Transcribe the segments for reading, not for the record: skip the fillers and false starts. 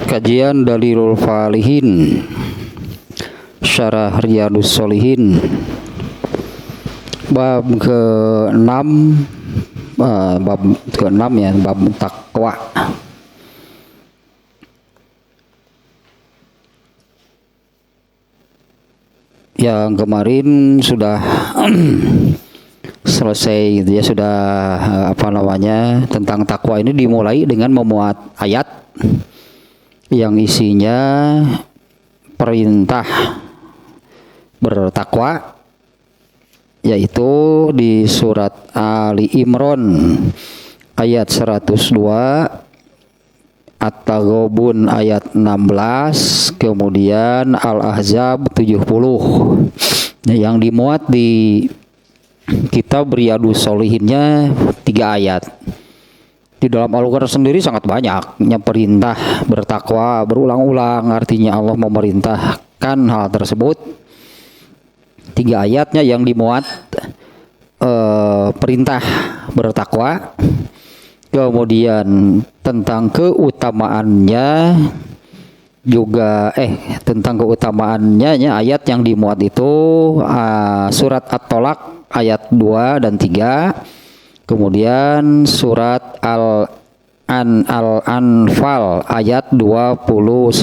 Kajian Dalilul Falihin Syarah Riyadus Sholihin bab ke-6 bab ke-6 ya, bab takwa. Yang kemarin sudah selesai gitu ya, sudah tentang takwa ini dimulai dengan memuat ayat yang isinya perintah bertakwa, yaitu di surat Ali Imran ayat 102, At-Taghabun ayat 16, kemudian Al-Ahzab 70, yang dimuat di kitab Riyadus Sholihinnya 3 ayat. Di dalam Al-Quran sendiri sangat banyaknya perintah bertakwa berulang-ulang, artinya Allah memerintahkan hal tersebut. 3 ayatnya yang dimuat perintah bertakwa, kemudian tentang keutamaannya juga tentang keutamaannya ayat yang dimuat itu surat At-Tolak ayat 2 dan 3, kemudian surat Al-Anfal ayat 29.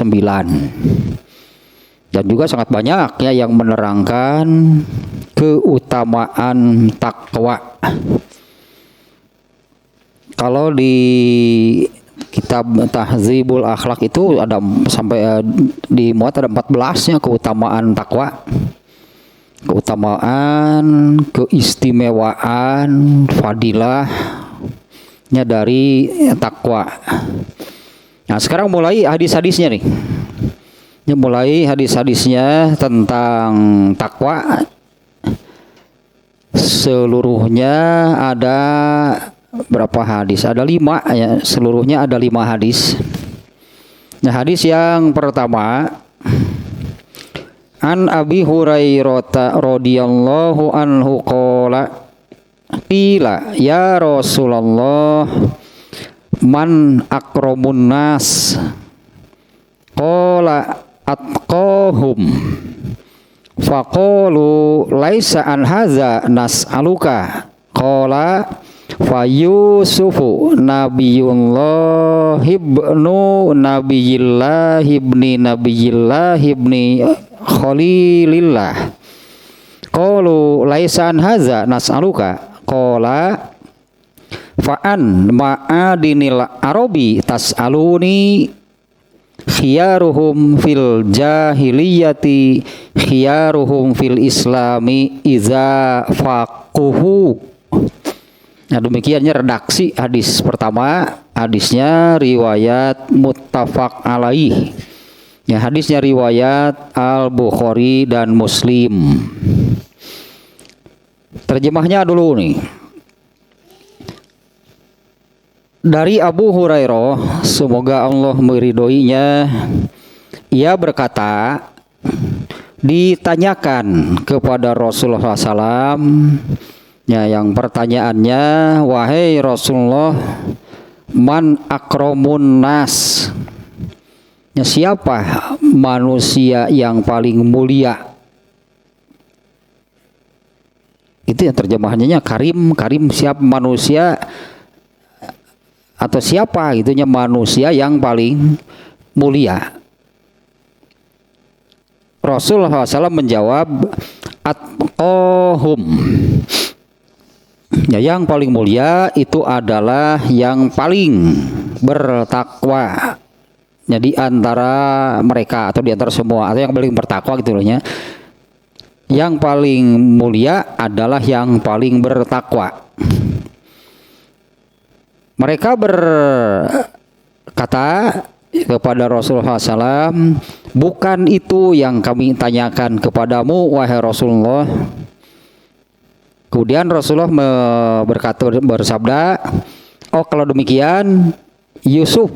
Dan juga sangat banyak ya yang menerangkan keutamaan takwa. Kalau di kitab Tahdzibul Akhlaq itu ada sampai dimuat ada 14-nya keutamaan takwa. Keutamaan, keistimewaan, fadilahnya dari takwa. Nah, sekarang mulai hadis-hadisnya nih. Mulai hadis-hadisnya tentang takwa. Seluruhnya ada berapa hadis? Ada 5 ya, seluruhnya ada 5 hadis. Nah, hadis yang pertama, An Abi Hurairah radhiyallahu anhu qala qila ya Rasulullah man akramun nas qala atqahum faqalu laisa an hadza nas'aluka qala fa Yusufu nabiyullah ibnu nabiyillah ibni Khalilillah qalu laisan haza nas'aluka qala fa'an ma'adinil arabi tas'aluni khiyaruhum fil jahiliyati khiyaruhum fil islami iza faquhu. Nah, demikiannya redaksi hadis pertama. Hadisnya riwayat muttafaq alaih. Ya, hadisnya riwayat Al-Bukhari dan Muslim. Terjemahnya dulu nih. Dari Abu Hurairah, semoga Allah meridhoinya, ia berkata, ditanyakan kepada Rasulullah SAW, ya, yang pertanyaannya, wahai Rasulullah, man akramun nas, ya, siapa manusia yang paling mulia? Itu yang terjemahannya karim siapa manusia atau siapa gitunya manusia yang paling mulia. Rasulullah SAW menjawab atqahum, ya, yang paling mulia itu adalah yang paling bertakwa. Jadi antara mereka atau di antara semua atau yang paling bertakwa gitu loh ya. Yang paling mulia adalah yang paling bertakwa. Mereka berkata kepada Rasulullah SAW, bukan itu yang kami tanyakan kepadamu wahai Rasulullah. Kemudian Rasulullah bersabda, oh kalau demikian Yusuf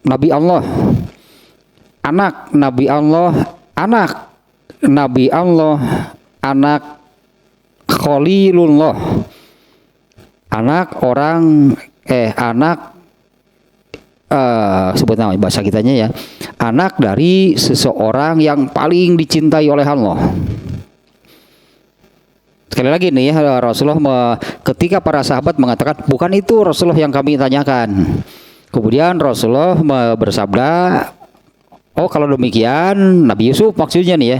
Nabi Allah, anak Nabi Allah, anak Khalilullah, anak sebut nama bahasa kitanya ya, anak dari seseorang yang paling dicintai oleh Allah. Sekali lagi nih ya, Rasulullah ketika para sahabat mengatakan bukan itu Rasulullah yang kami tanyakan. Kemudian Rasulullah bersabda, oh kalau demikian Nabi Yusuf maksudnya nih ya,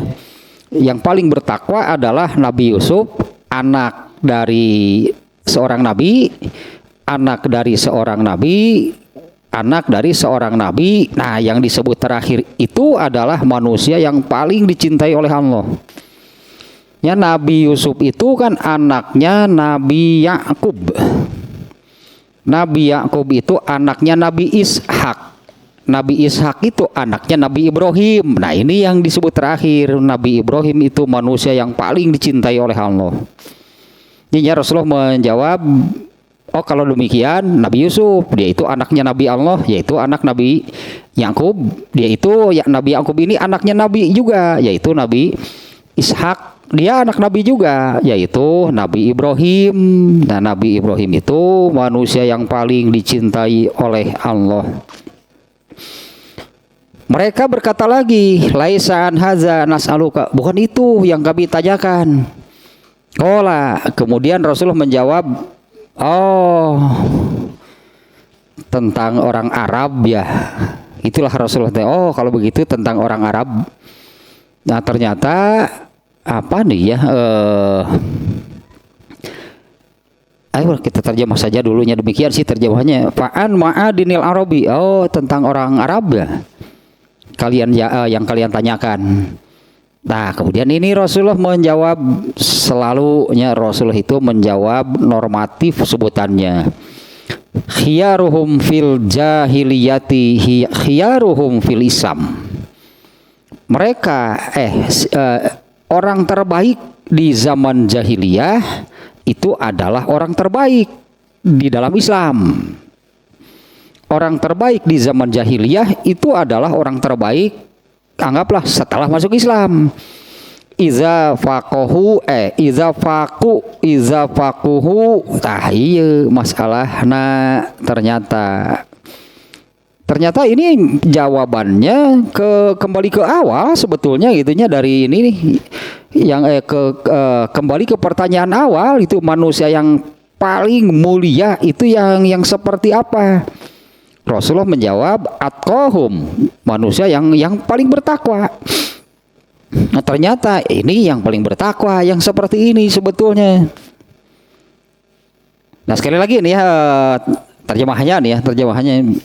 yang paling bertakwa adalah Nabi Yusuf, anak dari seorang nabi, anak dari seorang nabi, anak dari seorang nabi. Nah, yang disebut terakhir itu adalah manusia yang paling dicintai oleh Allah. Ya, Nabi Yusuf itu kan anaknya Nabi Yakub. Nabi Yakub itu anaknya Nabi Ishak. Nabi Ishak itu anaknya Nabi Ibrahim. Nah, ini yang disebut terakhir. Nabi Ibrahim itu manusia yang paling dicintai oleh Allah. Jadi Rasulullah menjawab, oh kalau demikian Nabi Yusuf, dia itu anaknya Nabi Allah, yaitu anak Nabi Yakub. Dia itu ya, Nabi Yakub ini anaknya Nabi juga, yaitu Nabi Ishak. Dia anak Nabi juga, yaitu Nabi Ibrahim. Nah, Nabi Ibrahim itu manusia yang paling dicintai oleh Allah. Mereka berkata lagi, laisa an haza nas'aluka, bukan itu yang kami tanyakan. Qala, kemudian Rasulullah menjawab, oh tentang orang Arab ya. Itulah Rasulullah, oh kalau begitu tentang orang Arab. Nah, ternyata apa nih ya, ayo kita terjemah saja dulunya, demikian sih terjemahnya. Fa'an ma'adinil Arabi, oh tentang orang Arab ya kalian ya, yang kalian tanyakan. Nah, kemudian ini Rasulullah menjawab, selalunya Rasulullah itu menjawab normatif sebutannya. Khiyaruhum fil jahiliyati khiyaruhum fil Islam. Mereka orang terbaik di zaman jahiliyah itu adalah orang terbaik di dalam Islam. Orang terbaik di zaman jahiliyah itu adalah orang terbaik, anggaplah setelah masuk Islam. Iza faquhu. Tah iya masalah. Nah, ternyata ini jawabannya kembali ke awal sebetulnya gitunya dari ini nih. Yang kembali ke pertanyaan awal, itu manusia yang paling mulia itu yang seperti apa? Rasulullah menjawab, atqahum, manusia yang paling bertakwa. Nah, ternyata ini yang paling bertakwa yang seperti ini sebetulnya. Nah, sekali lagi nih ya terjemahannya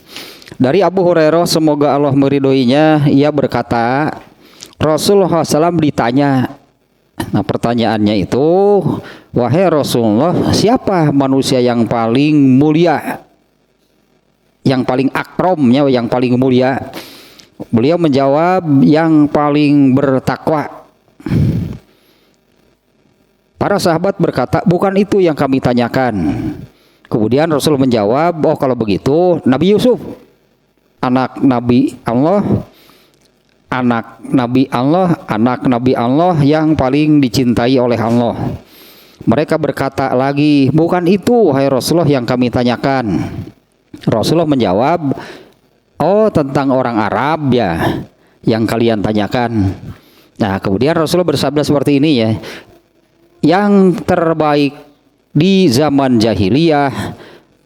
dari Abu Hurairah, semoga Allah meridhoinya, ia berkata, Rasulullah SAW ditanya. Nah, pertanyaannya itu, wahai Rasulullah, siapa manusia yang paling mulia, yang paling akromnya, yang paling mulia? Beliau menjawab, yang paling bertakwa. Para sahabat berkata, bukan itu yang kami tanyakan. Kemudian Rasul menjawab, oh kalau begitu Nabi Yusuf, anak Nabi Allah, anak Nabi Allah yang paling dicintai oleh Allah. Mereka berkata lagi, bukan itu wahai Rasulullah yang kami tanyakan. Rasulullah menjawab, oh tentang orang Arab ya yang kalian tanyakan. Nah, kemudian Rasulullah bersabda seperti ini ya, yang terbaik di zaman jahiliyah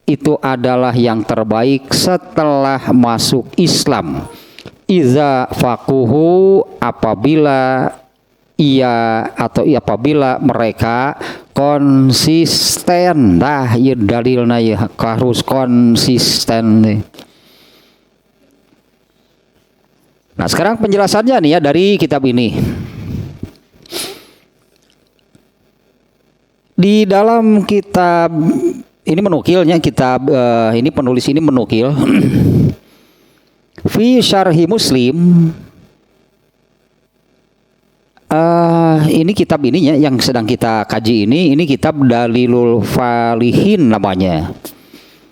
itu adalah yang terbaik setelah masuk Islam. Iza faquhu, apabila apabila mereka konsisten. Nah, ya dalilna ya harus konsisten. Nah, sekarang penjelasannya nih ya dari kitab ini. Di dalam kitab ini menukilnya, kitab ini penulis ini menukil fi syarhi Muslim. Ini kitab ininya yang sedang kita kaji ini kitab Dalilul Falihin namanya.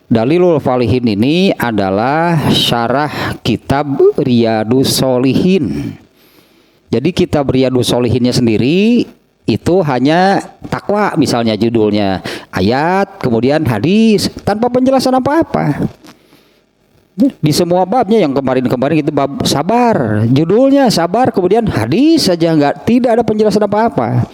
Dalilul Falihin ini adalah syarah kitab Riyadus Sholihin. Jadi kitab Riyadus Sholihinnya sendiri itu hanya takwa, misalnya judulnya, ayat, kemudian hadis, tanpa penjelasan apa-apa. Di semua babnya yang kemarin-kemarin itu bab sabar, judulnya sabar, kemudian hadis saja, tidak ada penjelasan apa-apa.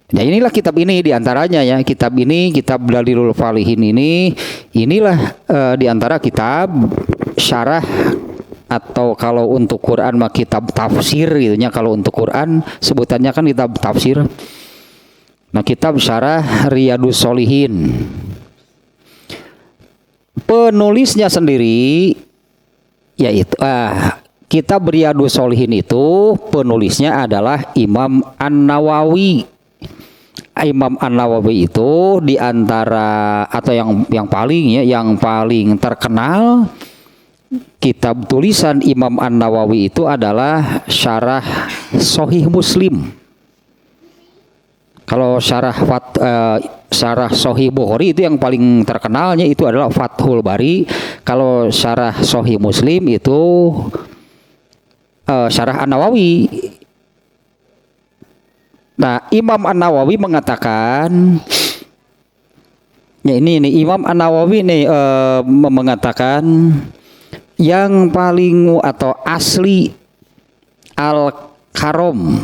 Ya inilah kitab ini diantaranya ya, kitab ini, kitab Dalilul Falihin ini, inilah diantara kitab syarah atau kalau untuk Quran mah kitab tafsir gitunya, kalau untuk Quran sebutannya kan kitab tafsir. Nah, kitab syarah Riyadus Sholihin. Penulisnya sendiri yaitu kitab Riyadus Sholihin itu penulisnya adalah Imam An-Nawawi. Imam An-Nawawi itu diantara atau yang paling terkenal kitab tulisan Imam An-Nawawi itu adalah syarah Sahih Muslim. Kalau syarah Sahih Bukhari itu yang paling terkenalnya itu adalah Fathul Bari. Kalau syarah Sahih Muslim itu syarah An-Nawawi. Nah, Imam An-Nawawi mengatakan, ya ini Imam An-Nawawi mengatakan yang paling atau asli al-karom.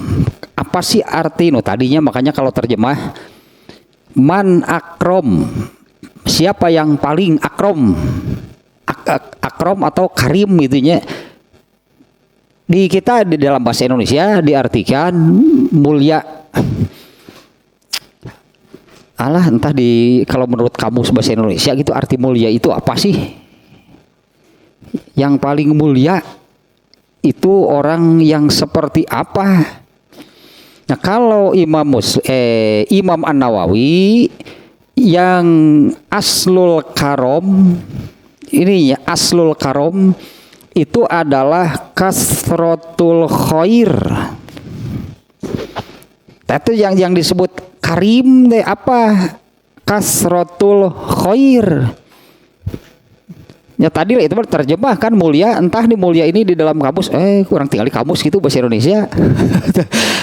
Apa sih arti tadinya, makanya kalau terjemah man akrom, siapa yang paling akrom, akrom atau karim gitunya. Di kita di dalam bahasa Indonesia diartikan mulia. Entah kalau menurut kamus bahasa Indonesia gitu arti mulia itu apa sih? Yang paling mulia itu orang yang seperti apa? Nah, kalau Imam An-Nawawi yang aslul karom, ini ya aslul karom itu adalah kasrotul khair. Itu yang disebut karim deh apa? Kasrotul khair. Ya tadi itu terjemah kan mulia, entah nih mulia ini di dalam kamus kurang tinggal di kamus gitu bahasa Indonesia.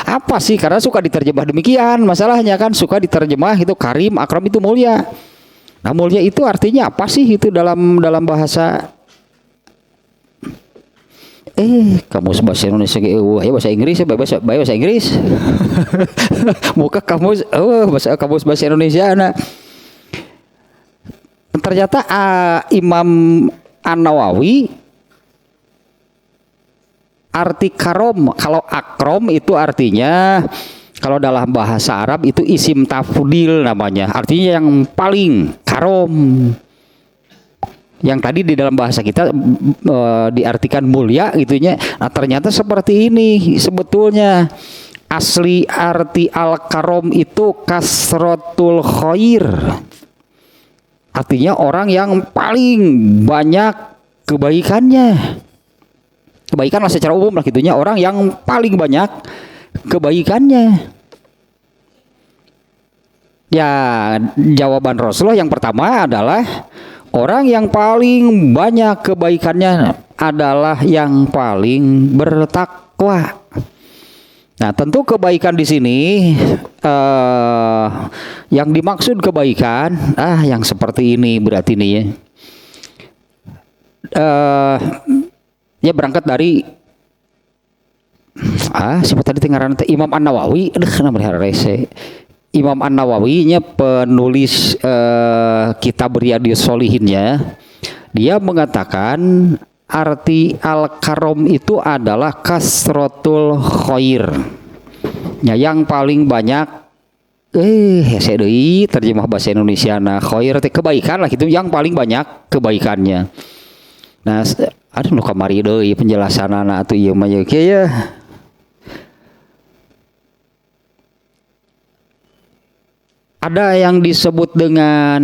Apa sih? Karena suka diterjemah demikian, masalahnya kan suka diterjemah itu karim, akram itu mulia. Nah, mulia itu artinya apa sih itu dalam bahasa kamus bahasa Indonesia bahasa Inggris bahasa Inggris. Muka kamus kamus bahasa Indonesia ternyata Imam An-Nawawi arti karom, kalau akrom itu artinya kalau dalam bahasa Arab itu isim tafdil namanya, artinya yang paling karom. Yang tadi di dalam bahasa kita diartikan mulia gitunya. Nah, ternyata seperti ini sebetulnya. Asli arti al-karom itu kasrotul khair. Artinya orang yang paling banyak kebaikannya. Kebaikan lah secara umum lah gitunya, orang yang paling banyak kebaikannya. Ya, jawaban Rasulullah yang pertama adalah orang yang paling banyak kebaikannya adalah yang paling bertakwa. Nah, tentu kebaikan di sini yang dimaksud kebaikan yang seperti ini berarti ini ya. Ya berangkat dari siapa tadi ngaran Imam An-Nawawi. Kenapa rese? Imam An-Nawawi nya penulis kitab Riyadhus Sholihinnya, dia mengatakan arti al-karom itu adalah kasrotul khair. Ya, yang paling banyak terjemah bahasa Indonesia khair kebaikan lah gitu, yang paling banyak kebaikannya. Nah, ada kamari deui penjelasanana atuh ieu mah ya. Ada yang disebut dengan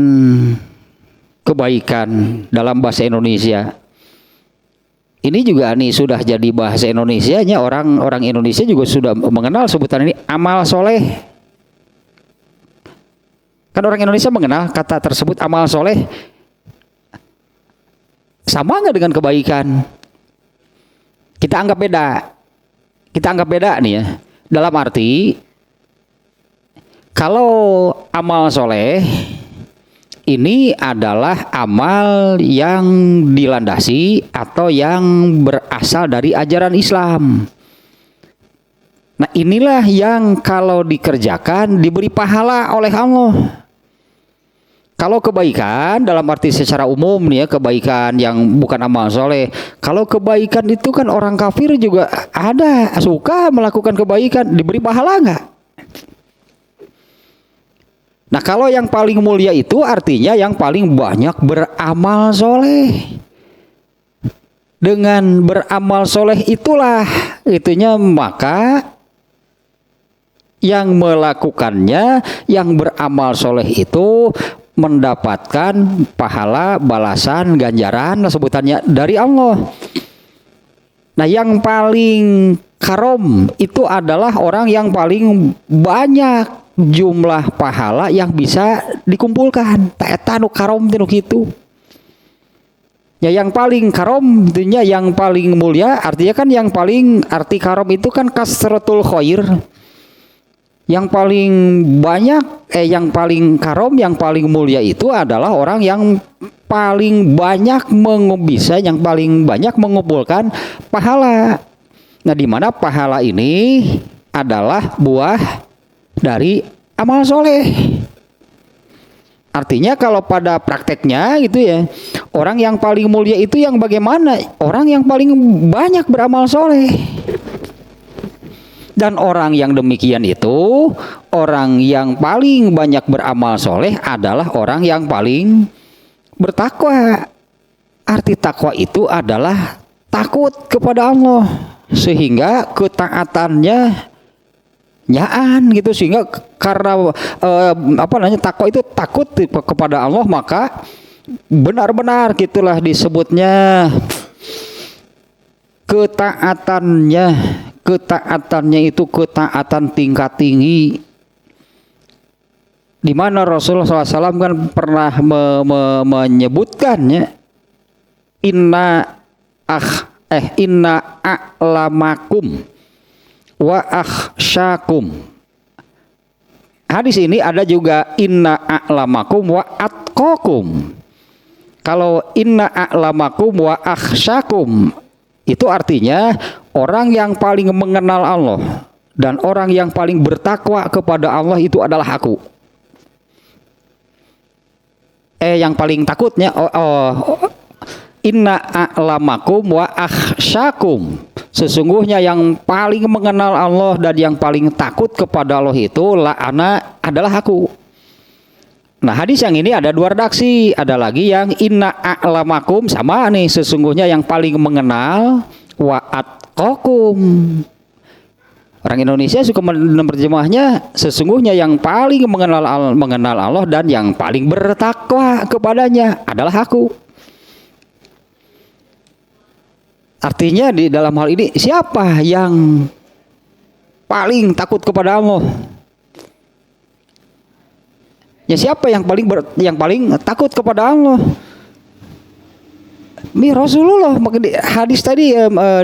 kebaikan dalam bahasa Indonesia. Ini juga nih sudah jadi bahasa Indonesianya, orang Indonesia juga sudah mengenal sebutan ini amal soleh. Kan orang Indonesia mengenal kata tersebut amal soleh. Sama nggak dengan kebaikan? Kita anggap beda nih ya. Dalam arti kalau amal soleh Ini adalah amal yang dilandasi atau yang berasal dari ajaran Islam. Nah, inilah yang kalau dikerjakan diberi pahala oleh Allah. Kalau kebaikan dalam arti secara umum nih ya, kebaikan yang bukan amal soleh. Kalau kebaikan itu kan orang kafir juga ada suka melakukan kebaikan, diberi pahala nggak? Nah, kalau yang paling mulia itu artinya yang paling banyak beramal soleh. Dengan beramal soleh itulah itunya maka yang melakukannya, yang beramal soleh itu mendapatkan pahala, balasan, ganjaran sebutannya dari Allah. Nah, yang paling karom itu adalah orang yang paling banyak jumlah pahala yang bisa dikumpulkan. Taeta nu karom tinu kitu. Ya, yang paling karom tentunya yang paling mulia, artinya kan yang paling arti karom itu kan kasratul khair. Yang paling banyak yang paling karom, yang paling mulia itu adalah orang yang paling banyak yang paling banyak mengumpulkan pahala. Nah, di mana pahala ini adalah buah dari amal soleh. Artinya kalau pada prakteknya gitu ya, orang yang paling mulia itu yang bagaimana? Orang yang paling banyak beramal soleh. Dan orang yang demikian itu, orang yang paling banyak beramal soleh adalah orang yang paling bertakwa. Arti takwa itu adalah takut kepada Allah, sehingga ketaatannya nyaan gitu, sehingga karena takwa itu takut kepada Allah, maka benar-benar gitulah disebutnya ketaatannya itu ketaatan tingkat tinggi, di mana Rasulullah SAW kan pernah menyebutkannya inna a'lamakum wa akhsyakum. Hadis ini ada juga inna a'lamakum wa atqakum. Kalau inna a'lamakum wa akhsyakum itu artinya orang yang paling mengenal Allah dan orang yang paling bertakwa kepada Allah itu adalah aku. Yang paling takutnya inna a'lamakum wa akhsyakum. Sesungguhnya yang paling mengenal Allah dan yang paling takut kepada Allah itu adalah aku. Nah, hadis yang ini ada dua redaksi. Ada lagi yang inna a'lamakum, sama nih, sesungguhnya yang paling mengenal, wa atqakum. Orang Indonesia suka menerjemahnya sesungguhnya yang paling mengenal Allah dan yang paling bertakwa kepadanya adalah aku. Artinya di dalam hal ini siapa yang paling takut kepada Allah? Ya, siapa yang paling takut kepada Allah? Rasulullah. Hadis tadi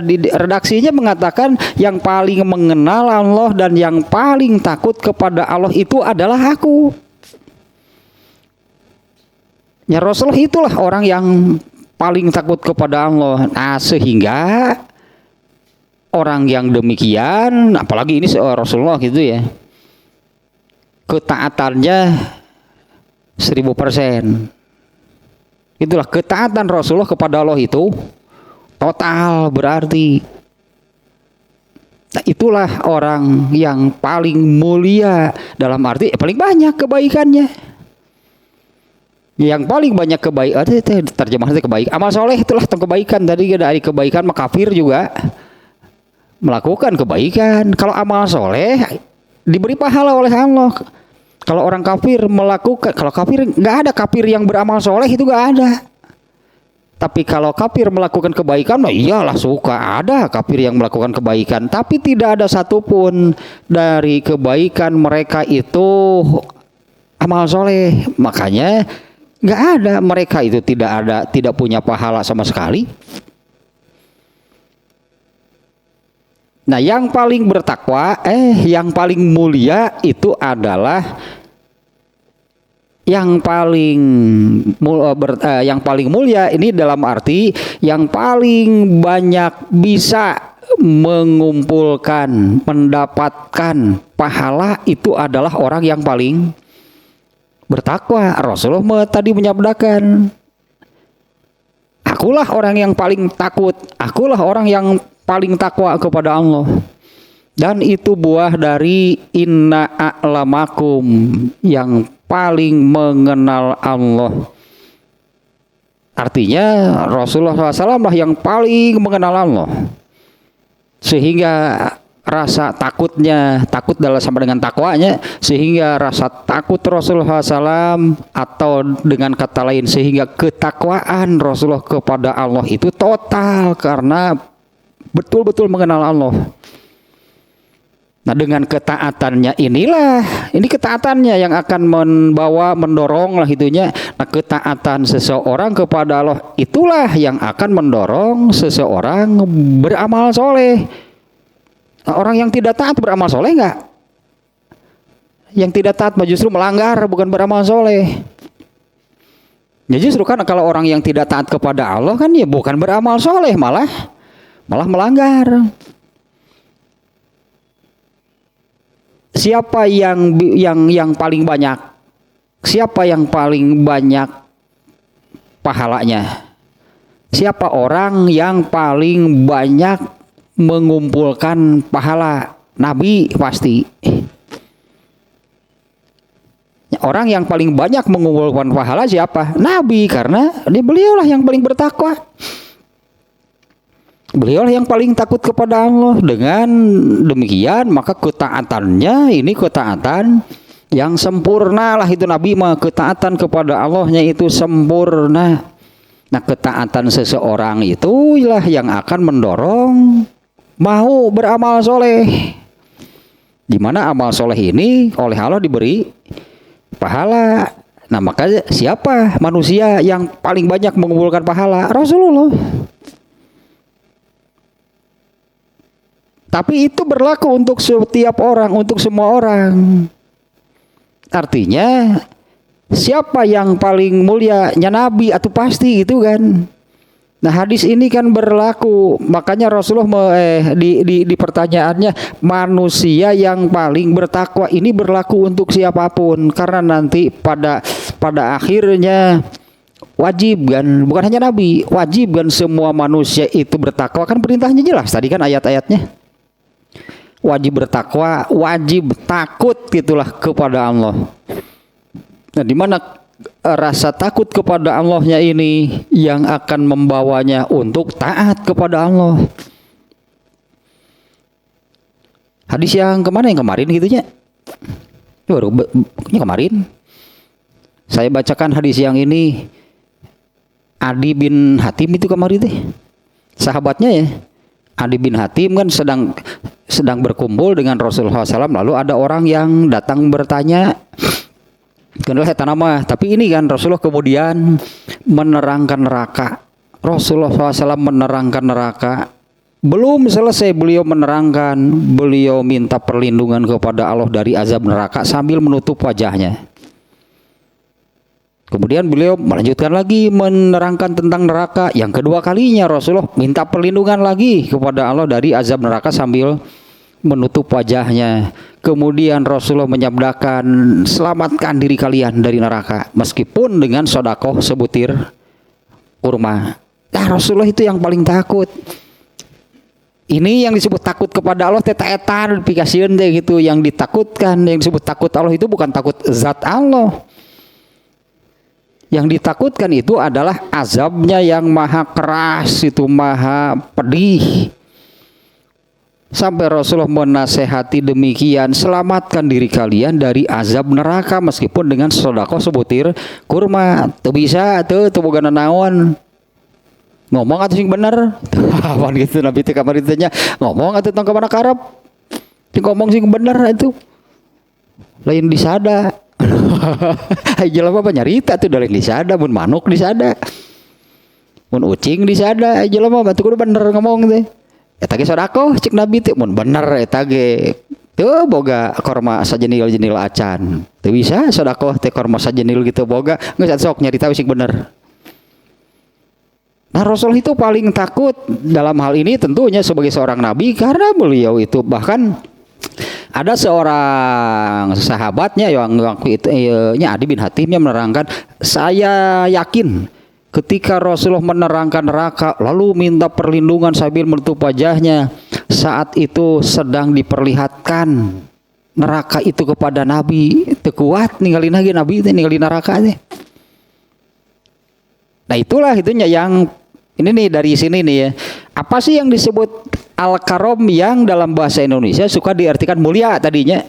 di redaksinya mengatakan yang paling mengenal Allah dan yang paling takut kepada Allah itu adalah aku. Ya, Rasulullah itulah orang yang paling takut kepada Allah. Nah, sehingga orang yang demikian, apalagi ini Rasulullah gitu ya, ketaatannya 1000%. Itulah ketaatan Rasulullah kepada Allah itu total berarti. Nah, itulah orang yang paling mulia dalam arti paling banyak kebaikannya. Yang paling banyak kebaikan, terjemahannya kebaikan. Amal soleh itulah kebaikan. Tadi dari kebaikan kafir juga melakukan kebaikan. Kalau amal soleh diberi pahala oleh Allah. Kalau orang kafir melakukan, kalau kafir nggak ada kafir yang beramal soleh itu nggak ada. Tapi kalau kafir melakukan kebaikan, nah iyalah suka ada kafir yang melakukan kebaikan. Tapi tidak ada satupun dari kebaikan mereka itu amal soleh. Makanya nggak ada, mereka itu tidak punya pahala sama sekali. Nah, yang paling bertakwa, yang paling mulia itu adalah yang paling yang paling mulia ini dalam arti yang paling banyak bisa mengumpulkan, mendapatkan pahala itu adalah orang yang paling bertakwa. Rasulullah tadi menyabdakan, akulah orang yang paling takut, akulah orang yang paling takwa kepada Allah. Dan itu buah dari inna a'lamakum, yang paling mengenal Allah. Artinya Rasulullah SAW lah yang paling mengenal Allah. Sehingga rasa takutnya, takut dalam sama dengan takwanya, sehingga rasa takut Rasulullah SAW, atau dengan kata lain sehingga ketakwaan Rasulullah kepada Allah itu total karena betul-betul mengenal Allah. Nah, dengan ketaatannya inilah, ini ketaatannya yang akan mendorong lah itunya. Nah, ketaatan seseorang kepada Allah itulah yang akan mendorong seseorang beramal soleh. Nah, orang yang tidak taat beramal soleh enggak? Yang tidak taat justru melanggar, bukan beramal soleh. Ya justru kan kalau orang yang tidak taat kepada Allah kan ya bukan beramal soleh, malah melanggar. Siapa yang paling banyak? Siapa yang paling banyak pahalanya? Siapa orang yang paling banyak mengumpulkan pahala? Nabi pasti. Orang yang paling banyak mengumpulkan pahala siapa? Nabi, karena beliaulah yang paling bertakwa. Beliau yang paling takut kepada Allah. Dengan demikian maka ketaatannya ini ketaatan yang sempurna lah itu Nabi mah, ketaatan kepada Allahnya itu sempurna. Nah, ketaatan seseorang itulah yang akan mendorong mau beramal soleh. Di mana amal soleh ini oleh Allah diberi pahala. Nah, maka siapa manusia yang paling banyak mengumpulkan pahala? Rasulullah. Tapi itu berlaku untuk setiap orang, untuk semua orang. Artinya siapa yang paling mulia? Ya Nabi, atau pasti itu kan. Nah, hadis ini kan berlaku. Makanya Rasulullah di pertanyaannya, manusia yang paling bertakwa ini berlaku untuk siapapun. Karena nanti pada akhirnya wajib kan, bukan hanya Nabi, wajib kan semua manusia itu bertakwa. Kan perintahnya jelas tadi kan ayat-ayatnya. Wajib bertakwa, wajib takut gitulah kepada Allah. Nah, di mana rasa takut kepada Allahnya ini yang akan membawanya untuk taat kepada Allah. Hadis yang kemarin gitu ya. Baru kemarin saya bacakan hadis yang ini. Adi bin Hatim itu kemarin teh. Sahabatnya ya. Adi bin Hatim kan sedang berkumpul dengan Rasulullah SAW, lalu ada orang yang datang bertanya, kenal saya nama, tapi ini kan Rasulullah kemudian menerangkan neraka. Rasulullah SAW menerangkan neraka. Belum selesai beliau menerangkan, beliau minta perlindungan kepada Allah dari azab neraka sambil menutup wajahnya. Kemudian beliau melanjutkan lagi menerangkan tentang neraka. Yang kedua kalinya Rasulullah minta perlindungan lagi kepada Allah dari azab neraka sambil menutup wajahnya. Kemudian Rasulullah menyabdakan, selamatkan diri kalian dari neraka meskipun dengan sodakoh sebutir kurma. Nah, Rasulullah itu yang paling takut. Ini yang disebut takut kepada Allah teta-etan pikasieun teh gitu. Yang ditakutkan, yang disebut takut Allah itu bukan takut zat Allah. Yang ditakutkan itu adalah azabnya yang maha keras, itu maha pedih. Sampai Rasulullah menasehati demikian, selamatkan diri kalian dari azab neraka meskipun dengan sedekah sebutir kurma. Tuh bisa tuh boga naon. Ngomong atuh sing bener. Apa gitu Nabi teh kamari tanya, ngomong atuh tong ka mana karep. Ngomong sing bener itu. Lain disada. Hai jelema apa nyarita tuh dari disada, mun manuk disada, mun ucing disada, jelema batu kudu bener ngomong teh. Eta ge sodako cek Nabi teh mun bener eta ge Tuh boga korma sajenil-jenil acan. Teu bisa sedekah teh korma sajenil gitu boga, geus sok nyarita wis bener. Nah, Rasul itu paling takut dalam hal ini tentunya sebagai seorang nabi karena beliau itu bahkan ada seorang sahabatnya yang waktu itu Adi bin Hatim yang menerangkan, saya yakin ketika Rasulullah menerangkan neraka lalu minta perlindungan sambil menutup wajahnya, saat itu sedang diperlihatkan neraka itu kepada Nabi. Teu kuat ninggalin lagi Nabi itu ninggalin neraka teh. Nah itulah itunya yang ini nih dari sini nih ya. Apa sih yang disebut al-karom yang dalam bahasa Indonesia suka diartikan mulia tadinya?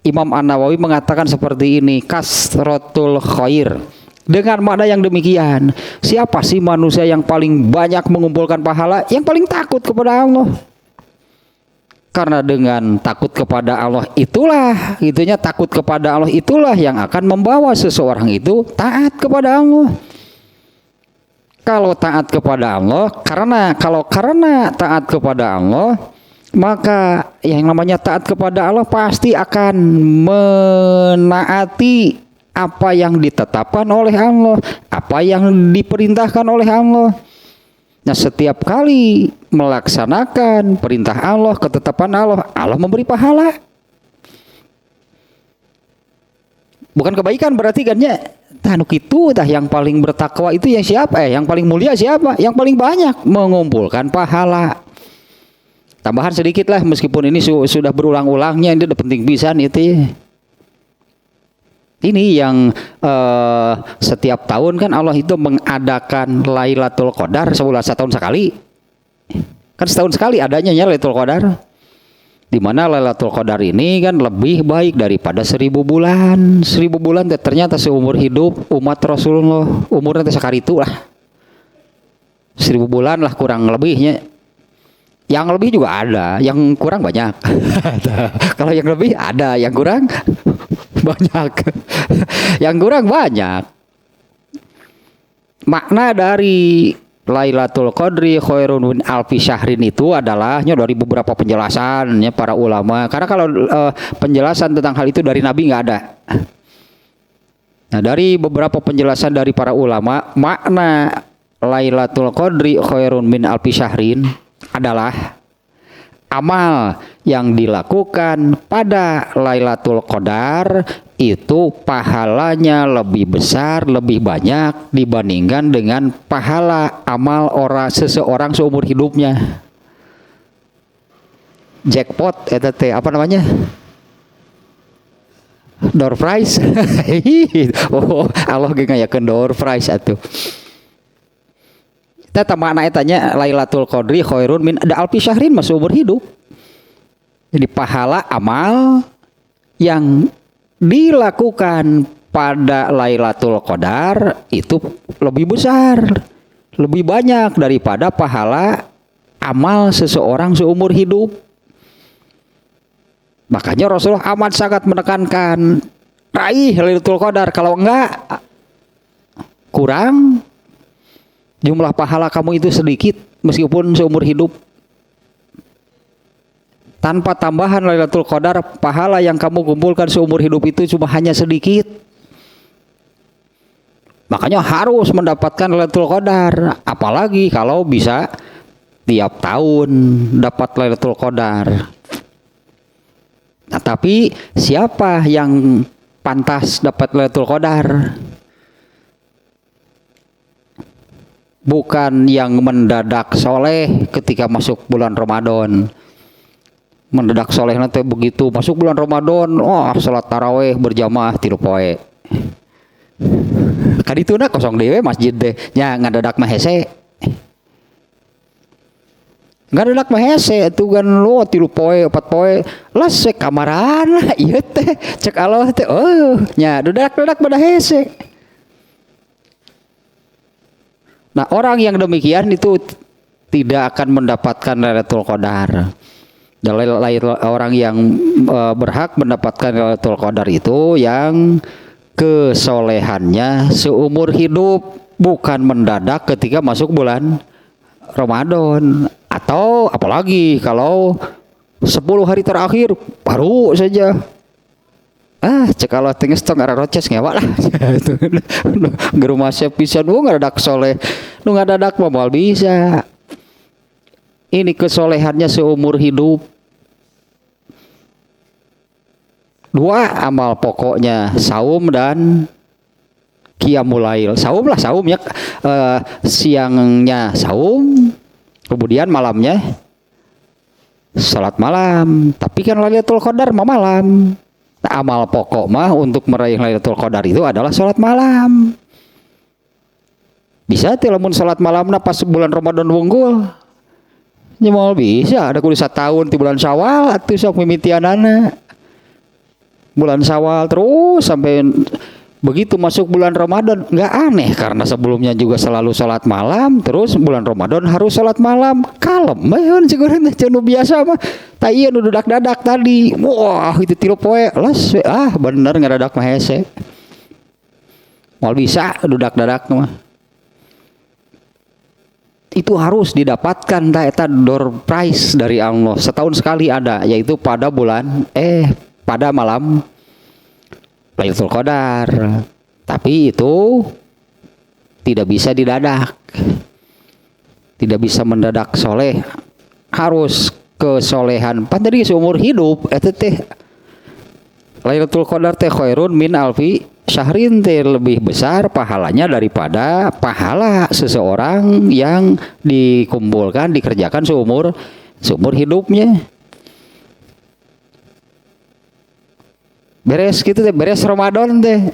Imam An-Nawawi mengatakan seperti ini, kasrotul khair. Dengan makna yang demikian, siapa sih manusia yang paling banyak mengumpulkan pahala? Yang paling takut kepada Allah. Karena dengan takut kepada Allah itulah, itunya takut kepada Allah itulah yang akan membawa seseorang itu taat kepada Allah. Kalau taat kepada Allah, karena taat kepada Allah, maka yang namanya taat kepada Allah pasti akan menaati apa yang ditetapkan oleh Allah, apa yang diperintahkan oleh Allah. Nah, setiap kali melaksanakan perintah Allah, ketetapan Allah, Allah memberi pahala. Bukan kebaikan berarti kan ya. Tanuk itu dah yang paling bertakwa itu yang siapa? Yang paling mulia siapa? Yang paling banyak mengumpulkan pahala. Tambahan sedikit lah meskipun ini sudah berulang-ulangnya, ini udah penting pisan itu. Ini yang setiap tahun kan Allah itu mengadakan Lailatul Qadar setahun sekali. Kan setahun sekali adanya ya Lailatul Qadar. Di mana Lailatul Qadar ini kan lebih baik daripada 1000 bulan. 1000 bulan ternyata seumur hidup umat Rasulullah umurnya sakaritu lah. 1000 bulan lah kurang lebihnya. Yang lebih juga ada, yang kurang banyak. Kalau yang lebih ada, yang kurang banyak. Yang kurang banyak. Makna dari Lailatul Qadri khairun min alfi syahrin itu adalahnya dari beberapa penjelasannya para ulama. Karena kalau penjelasan tentang hal itu dari Nabi nggak ada. Nah, dari beberapa penjelasan dari para ulama, makna Lailatul Qadri khairun min alfi syahrin adalah amal yang dilakukan pada Lailatul Qadar itu pahalanya lebih besar, lebih banyak dibandingkan dengan pahala amal seseorang seumur hidupnya. Jackpot eta teh apa namanya? Door prize. Oh, Allah ge ngayakeun door prize atuh. Eta makna etanya Lailatul Qadri khairun min alfi syahrin mah seumur hidup. Jadi pahala amal yang dilakukan pada Lailatul Qadar itu lebih besar, lebih banyak daripada pahala amal seseorang seumur hidup. Makanya Rasulullah amat sangat menekankan raih Lailatul Qadar, kalau enggak kurang jumlah pahala kamu itu sedikit meskipun seumur hidup. Tanpa tambahan Lailatul Qadar, pahala yang kamu kumpulkan seumur hidup itu cuma hanya sedikit. Makanya harus mendapatkan Lailatul Qadar. Apalagi kalau bisa tiap tahun dapat Lailatul Qadar. Nah, tapi siapa yang pantas dapat Lailatul Qadar? Bukan yang mendadak soleh ketika masuk bulan Ramadan. Mendadak soleh nanti begitu masuk bulan Ramadan, salat taraweh berjamaah 3 poe. Kadituna kosong dewe masjid deh, nya ngadadak mah hese. Ngadadak mah hese itu kan lo 3 poe 4 poe lah sek kamaran lah ieu teh cek Allah teh nya dadak pada hese. Nah, orang yang demikian itu tidak akan mendapatkan Lailatul Qadar. Orang yang berhak mendapatkan Lailatul Qadar itu yang kesolehannya seumur hidup, bukan mendadak ketika masuk bulan Ramadan. Atau apalagi kalau 10 hari terakhir baru saja. Cek kalau tinggal tong arah roces ngewak lah. Gerumah siap pisan ngadadak soleh. Nu ngadadak mah moal bisa. Ini kesolehannya seumur hidup. 2 amal pokoknya saum dan qiyamul lail. Saum lah saum ya. Siangnya saum, kemudian malamnya salat malam. Tapi kan Lailatul Qadar mah malam. Nah, amal pokok mah untuk meraih Lailatul Qadar itu adalah salat malam. Bisa teh lamun salat malamna pas bulan Ramadan wunggul. Nya moal bisa ada kudu satahun di bulan Syawal atuh sok mimitianana. Bulan Syawal terus sampai begitu masuk bulan Ramadan. Nggak aneh karena sebelumnya juga selalu salat malam, terus bulan Ramadan harus salat malam. Kalem meueun cigureun teh nu biasa mah. Ta ieu nu dadak tadi. Wah, itu 3 poe. Las bener ngadadak mah hese. Moal bisa dadak mah. Itu harus didapatkan eta door prize dari Allah. Setahun sekali ada, yaitu pada malam Lailatul Qadar. Tapi itu tidak bisa didadak. Tidak bisa mendadak soleh. Harus kesolehan pan tadi seumur hidup eta teh. Lailatul Qadar teh khairun min alfi syahrin teh lebih besar pahalanya daripada pahala seseorang yang dikumpulkan dikerjakan seumur hidupnya. Beres gitu teh, beres Ramadan teh.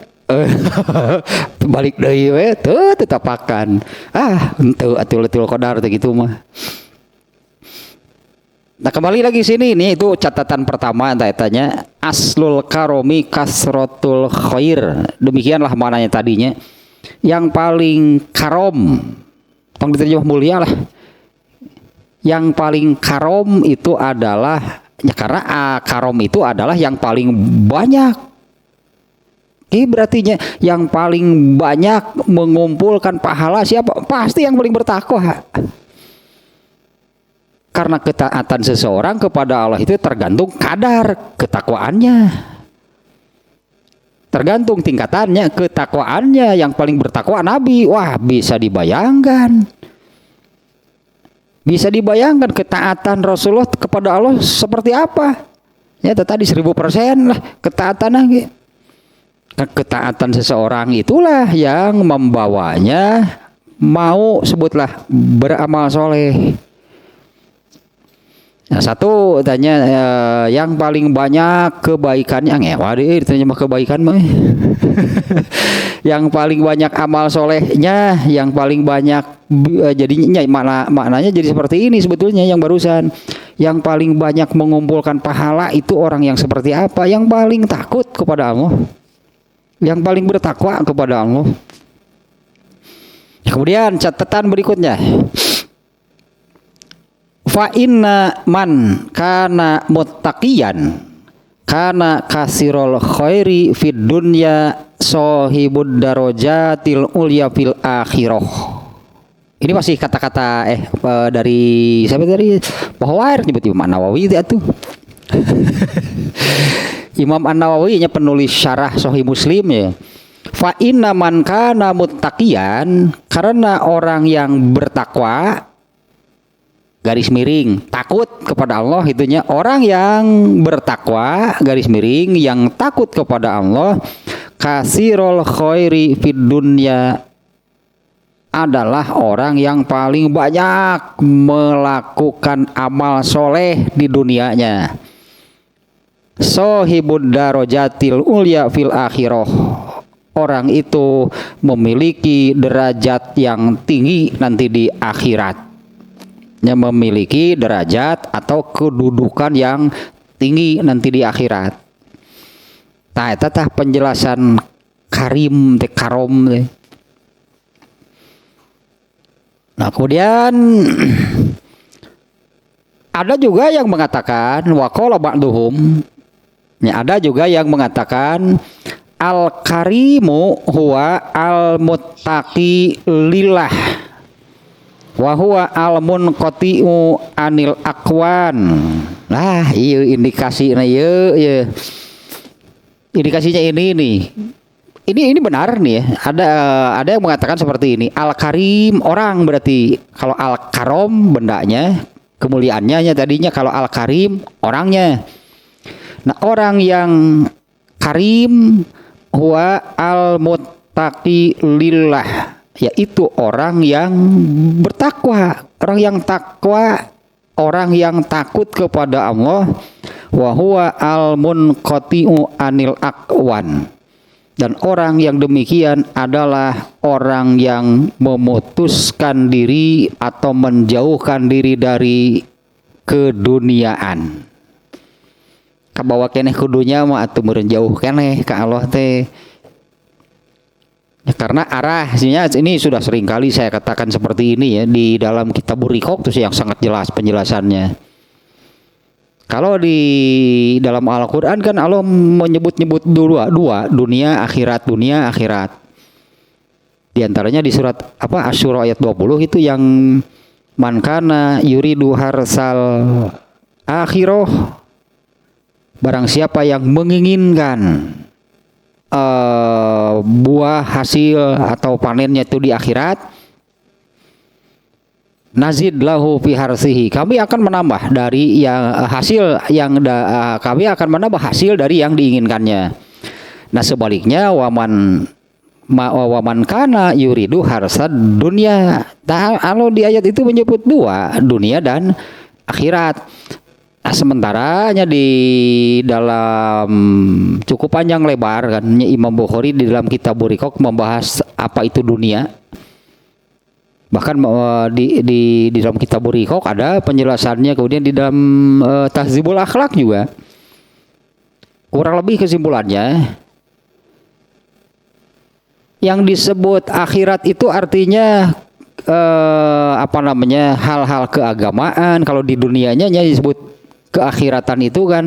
Balik deui we teu tetapakan. Henteu atuh Lailatul Qadar teh gitu mah. Nah, kembali lagi sini ini itu catatan pertama tanya aslul karomi kasrotul khair. Demikianlah maknanya tadinya. Yang paling karom, tong diterjemah mulia lah. Yang paling karom itu adalah karena karom itu adalah yang paling banyak. Berarti yang paling banyak mengumpulkan pahala siapa? Pasti yang paling bertakwa. Karena ketaatan seseorang kepada Allah itu tergantung kadar ketakwaannya. Tergantung tingkatannya, ketakwaannya. Yang paling bertakwa Nabi. Wah, bisa dibayangkan. Bisa dibayangkan ketaatan Rasulullah kepada Allah seperti apa. Ya tadi 1000% lah ketaatannya. Ketaatan seseorang itulah yang membawanya mau sebutlah beramal soleh. Nah, satu tanya yang paling banyak kebaikannya ngewa deh ditanya kebaikan mah. Yang paling banyak amal solehnya, yang paling banyak jadinya maknanya jadi seperti ini sebetulnya yang barusan. Yang paling banyak mengumpulkan pahala itu orang yang seperti apa? Yang paling takut kepada Allah. Yang paling bertakwa kepada Allah. Kemudian catatan berikutnya. Fa inna man kana muttaqiyan kana kasirul khairi fid dunya sahibud darajatil ulya fil akhirah. Ini masih kata-kata dari siapa tadi? Bahwair nyebut Imam An-Nawawi itu atuh. Imam An-Nawawi nya penulis syarah Sahih Muslim ya. Fa inna man kana muttaqiyan karena orang yang bertakwa garis miring takut kepada Allah itunya orang yang bertakwa garis miring yang takut kepada Allah kasirul khairi fid dunya adalah orang yang paling banyak melakukan amal soleh di dunianya. Sohibud darajatil ulya fil akhirah. Orang itu memiliki derajat yang tinggi nanti di akhirat. Memiliki derajat atau kedudukan yang tinggi nanti di akhirat. Nah, itu tah penjelasan karim teh karom teh. Nah, kemudian ada juga yang mengatakan waqala ba'duhum. Ya, ada juga yang mengatakan al-karimu huwa al-muttaqi lillah. wa huwa al-munqati'u anil aqwan. Nah, iya indikasinya iya. Indikasinya ini nih. Ini benar nih ya. Ada yang mengatakan seperti ini. Al-Karim orang berarti. Kalau Al-Karom bendanya, kemuliaannya tadinya. Kalau Al-Karim orangnya. Nah, orang yang karim huwa al-muttaqi lillah, yaitu orang yang bertakwa, orang yang takwa, orang yang takut kepada Allah. Wa huwa al-munqati'u anil aqwan, dan orang yang demikian adalah orang yang memutuskan diri atau menjauhkan diri dari keduniaan. Kabawa keneh kudunya mah atuh meureun jauh keneh ka Allah teh. Ya, karena arahnya ini sudah sering kali saya katakan seperti ini ya di dalam Kitabur Riqaq itu yang sangat jelas penjelasannya. Kalau di dalam Al-Qur'an kan Allah menyebut-nyebut dua dunia akhirat. Di antaranya di surat Asy-Syura ayat 20 itu yang man kana yuridu harsal akhirah, barang siapa yang menginginkan buah hasil atau panennya itu di akhirat, nazid lahu fi harsihi, kami akan menambah dari yang hasil yang kami akan menambah hasil dari yang diinginkannya. Nah sebaliknya waman kana yuridu harsad dunya. Kalau di ayat itu menyebut dua, dunia dan akhirat. Nah, sementaranya di dalam cukup panjang lebar kan Imam Bukhari di dalam Kitabur Riqaq membahas apa itu dunia. Bahkan di dalam Kitabur Riqaq ada penjelasannya, kemudian di dalam Tahdzibul Akhlaq juga. Kurang lebih kesimpulannya, yang disebut akhirat itu artinya hal-hal keagamaan. Kalau di dunianya disebut keakhiratan itu kan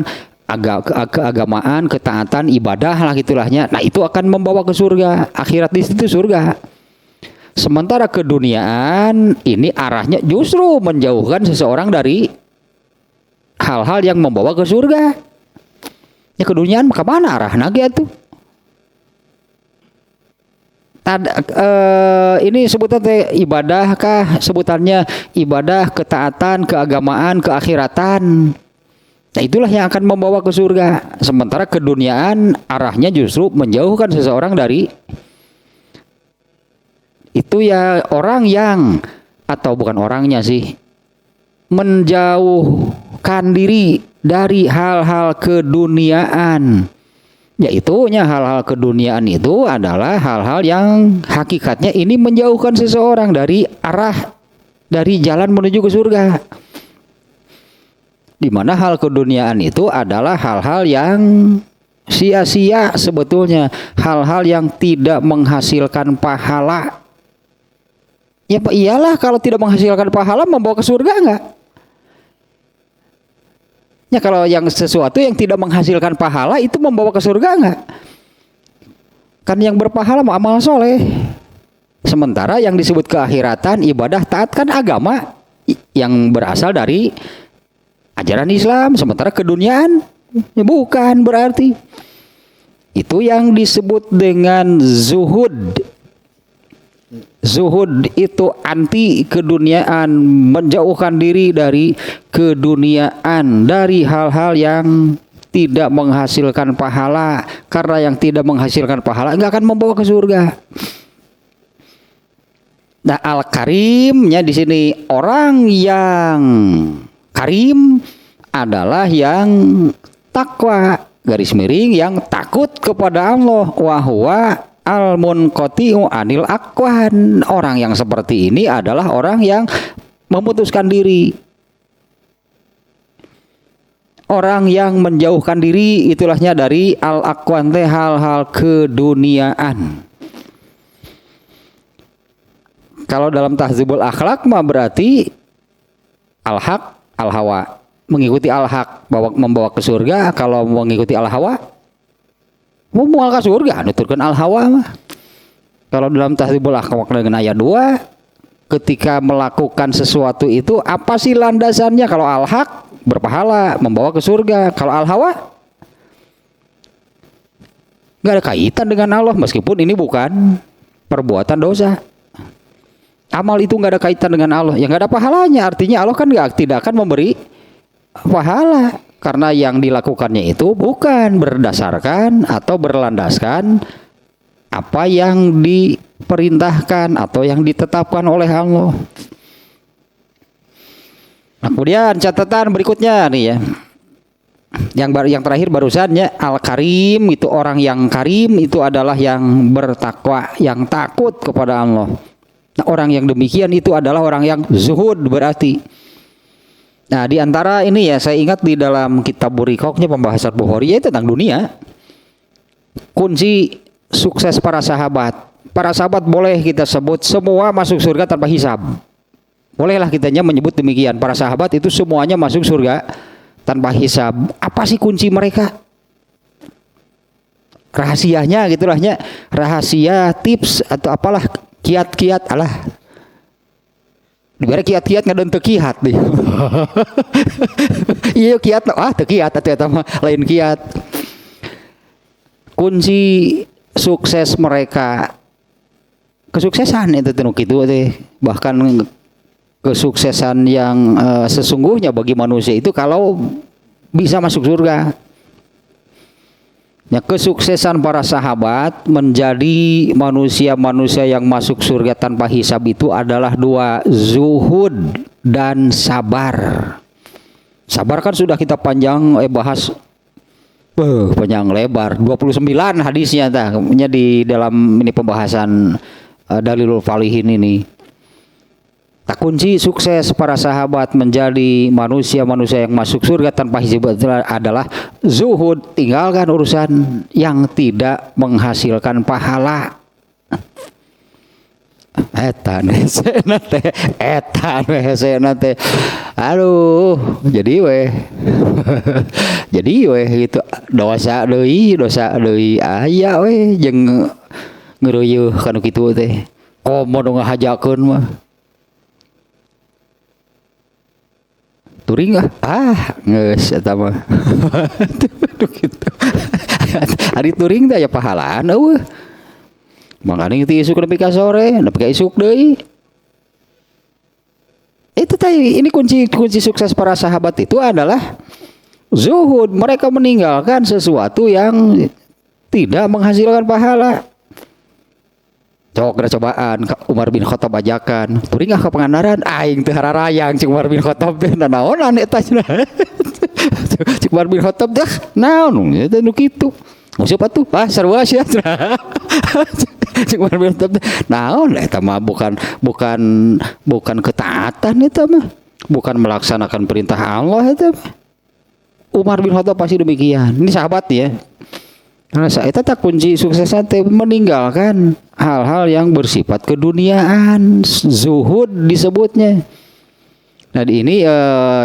keagamaan, ketaatan, ibadah lah gitulahnya. Nah itu akan membawa ke surga. Akhirat di situ surga. Sementara keduniaan ini arahnya justru menjauhkan seseorang dari hal-hal yang membawa ke surga. Ya keduniaan kemana arahnya gitu? Ini sebutannya ibadah kah? Sebutannya ibadah, ketaatan, keagamaan, keakhiratan. Nah itulah yang akan membawa ke surga. Sementara keduniaan arahnya justru menjauhkan seseorang dari itu ya, orang yang, atau bukan orangnya sih, menjauhkan diri dari hal-hal keduniaan. Yaitunya hal-hal keduniaan itu adalah hal-hal yang hakikatnya ini menjauhkan seseorang dari arah, dari jalan menuju ke surga. Di mana hal keduniaan itu adalah hal-hal yang sia-sia sebetulnya, hal-hal yang tidak menghasilkan pahala. Ya iyalah, kalau tidak menghasilkan pahala membawa ke surga enggak? Ya kalau yang sesuatu yang tidak menghasilkan pahala itu membawa ke surga enggak? Kan yang berpahala mau amal soleh. Sementara yang disebut keakhiratan, ibadah, taat kan agama yang berasal dari ajaran Islam. Sementara keduniaan ya bukan berarti. Itu yang disebut dengan zuhud. Zuhud itu anti keduniaan, menjauhkan diri dari keduniaan, dari hal-hal yang tidak menghasilkan pahala. Karena yang tidak menghasilkan pahala enggak akan membawa ke surga. Nah, al-karimnya di sini, orang yang karim adalah yang takwa, garis miring, yang takut kepada Allah. Wa huwa al-munqati'u anil aqwan. Orang yang seperti ini adalah orang yang memutuskan diri. Orang yang menjauhkan diri itulahnya dari al-aqwan teh hal-hal keduniaan. Kalau dalam Tahdzibul Akhlaq mah berarti al-haq, al-hawa. Mengikuti al-haq membawa ke surga. Kalau mengikuti al-hawa membawa ke surga, nuturkan al-hawa mah. Kalau dalam Tahdzibul Akhlaq dengan ayat 2 ketika melakukan sesuatu itu apa sih landasannya? Kalau al-haq berpahala, membawa ke surga. Kalau al-hawa nggak ada kaitan dengan Allah, meskipun ini bukan perbuatan dosa. Amal itu nggak ada kaitan dengan Allah, ya nggak ada pahalanya. Artinya Allah kan tidak akan memberi pahala karena yang dilakukannya itu bukan berdasarkan atau berlandaskan apa yang diperintahkan atau yang ditetapkan oleh Allah. Nah, kemudian catatan berikutnya nih ya. Yang terakhir barusannya Al-Karim, itu orang yang karim itu adalah yang bertakwa, yang takut kepada Allah. Nah, orang yang demikian itu adalah orang yang zuhud berarti. Nah, di antara ini ya, saya ingat di dalam kitab Burikoknya pembahasan Bukhari ya tentang dunia. Kunci sukses para sahabat. Para sahabat boleh kita sebut semua masuk surga tanpa hisab. Bolehlah kitanya menyebut demikian. Para sahabat itu semuanya masuk surga tanpa hisab. Apa sih kunci mereka? Rahasianya gitulahnya. Rahasia, tips atau apalah, kiat-kiat alah. Diberi kiat-kiat ngadon teu kiat deh. Iya kiat teu kiat eta mah lain kiat. Kunci sukses mereka, kesuksesan itu tinu kitu teh. Bahkan kesuksesan yang sesungguhnya bagi manusia itu kalau bisa masuk surga. Ya, kesuksesan para sahabat menjadi manusia-manusia yang masuk surga tanpa hisab itu adalah dua, zuhud dan sabar. Sabar kan sudah kita bahas panjang lebar, 29 hadisnya di dalam ini pembahasan Dalilul Falihin ini. Tak kunci sukses para sahabat menjadi manusia-manusia yang masuk surga tanpa hisab adalah zuhud, tinggalkan urusan yang tidak menghasilkan pahala. Etan nate. Aduh, jadi gitu dosa deui aya we jeung ngeureuh kanu kitu teh. Komo ngahajakeun mah. Turing geus eta mah. Gitu. Hari turing teh aya pahalaan eueuh. Makanya itu isuk nepi ka sore, nepi ka isuk deui. Itu tadi ini kunci sukses para sahabat itu adalah zuhud. Mereka meninggalkan sesuatu yang tidak menghasilkan pahala. Cobaan Umar bin Khattab ajakan turing ka Pangandaran aing teu hararayang cing Umar bin Khattab teh naonan eta cenah. Cing Umar bin Khattab dah naon eta nu kitu. Nguseup atuh sarua sia cenah. Cing Umar bin Khattab naon eta mah bukan ketaatan eta mah. Bukan melaksanakan perintah Allah eta mah. Umar bin Khattab pasti demikian. Ini sahabat ya. Karena itu tak kunci suksesnya meninggalkan hal-hal yang bersifat keduniaan, zuhud disebutnya. Nah ini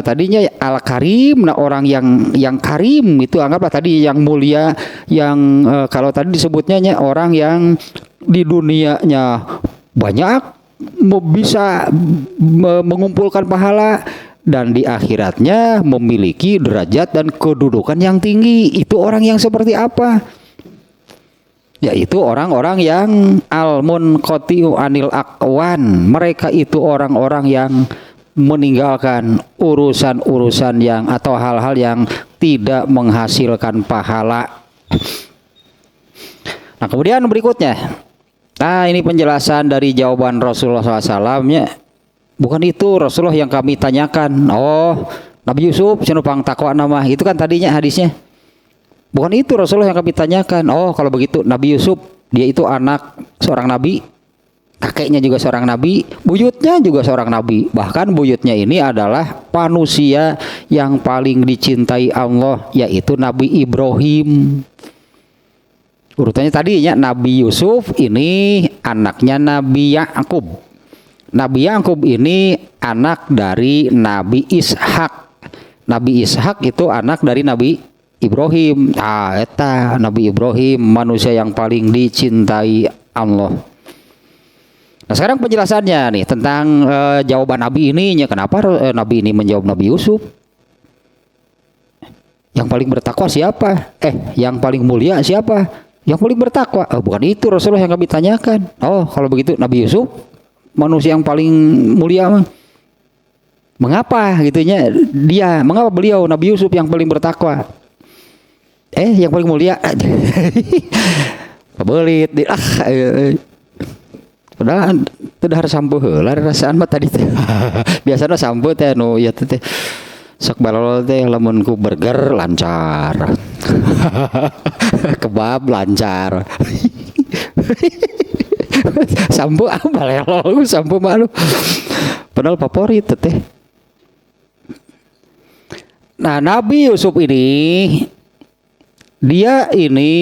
tadinya al-karim, nah orang yang karim itu anggaplah tadi yang mulia, yang kalau tadi disebutnya orang yang di dunianya banyak bisa mengumpulkan pahala. Dan di akhiratnya memiliki derajat dan kedudukan yang tinggi. Itu orang yang seperti apa? Yaitu orang-orang yang al-munqati'u anil aqwan. Mereka itu orang-orang yang meninggalkan urusan-urusan yang atau hal-hal yang tidak menghasilkan pahala. Nah kemudian berikutnya. Nah ini penjelasan dari jawaban Rasulullah SAW-nya. Bukan itu Rasulullah yang kami tanyakan. Oh, Nabi Yusuf cenupang takwa nama. Itu kan tadinya hadisnya. Bukan itu Rasulullah yang kami tanyakan. Oh, kalau begitu Nabi Yusuf dia itu anak seorang nabi. Kakeknya juga seorang nabi, buyutnya juga seorang nabi. Bahkan buyutnya ini adalah manusia yang paling dicintai Allah, yaitu Nabi Ibrahim. Urutannya tadinya Nabi Yusuf ini anaknya Nabi Yakub. Nabi Yakub ini anak dari Nabi Ishak. Nabi Ishak itu anak dari Nabi Ibrahim. Eta Nabi Ibrahim manusia yang paling dicintai Allah. Nah Nah sekarang penjelasannya nih tentang jawaban Nabi ini, kenapa Nabi ini menjawab Nabi Yusuf. Yang paling bertakwa siapa? Yang paling mulia siapa? Yang paling bertakwa. Bukan itu Rasulullah yang kami tanyakan. Oh kalau begitu Nabi Yusuf manusia yang paling mulia mah. Mengapa gitunya mengapa beliau Nabi Yusuf yang paling bertakwa? Yang paling mulia. Kebelit padahal tidak harus sampo heula rasaan mah tadi teh. Biasanya sampo teh nu ya teh sok balol teh lamun ku burger lancar. Kebab lancar. Sampo balelo sampo mah padahal favorit teh. Nah, Nabi Yusuf ini dia ini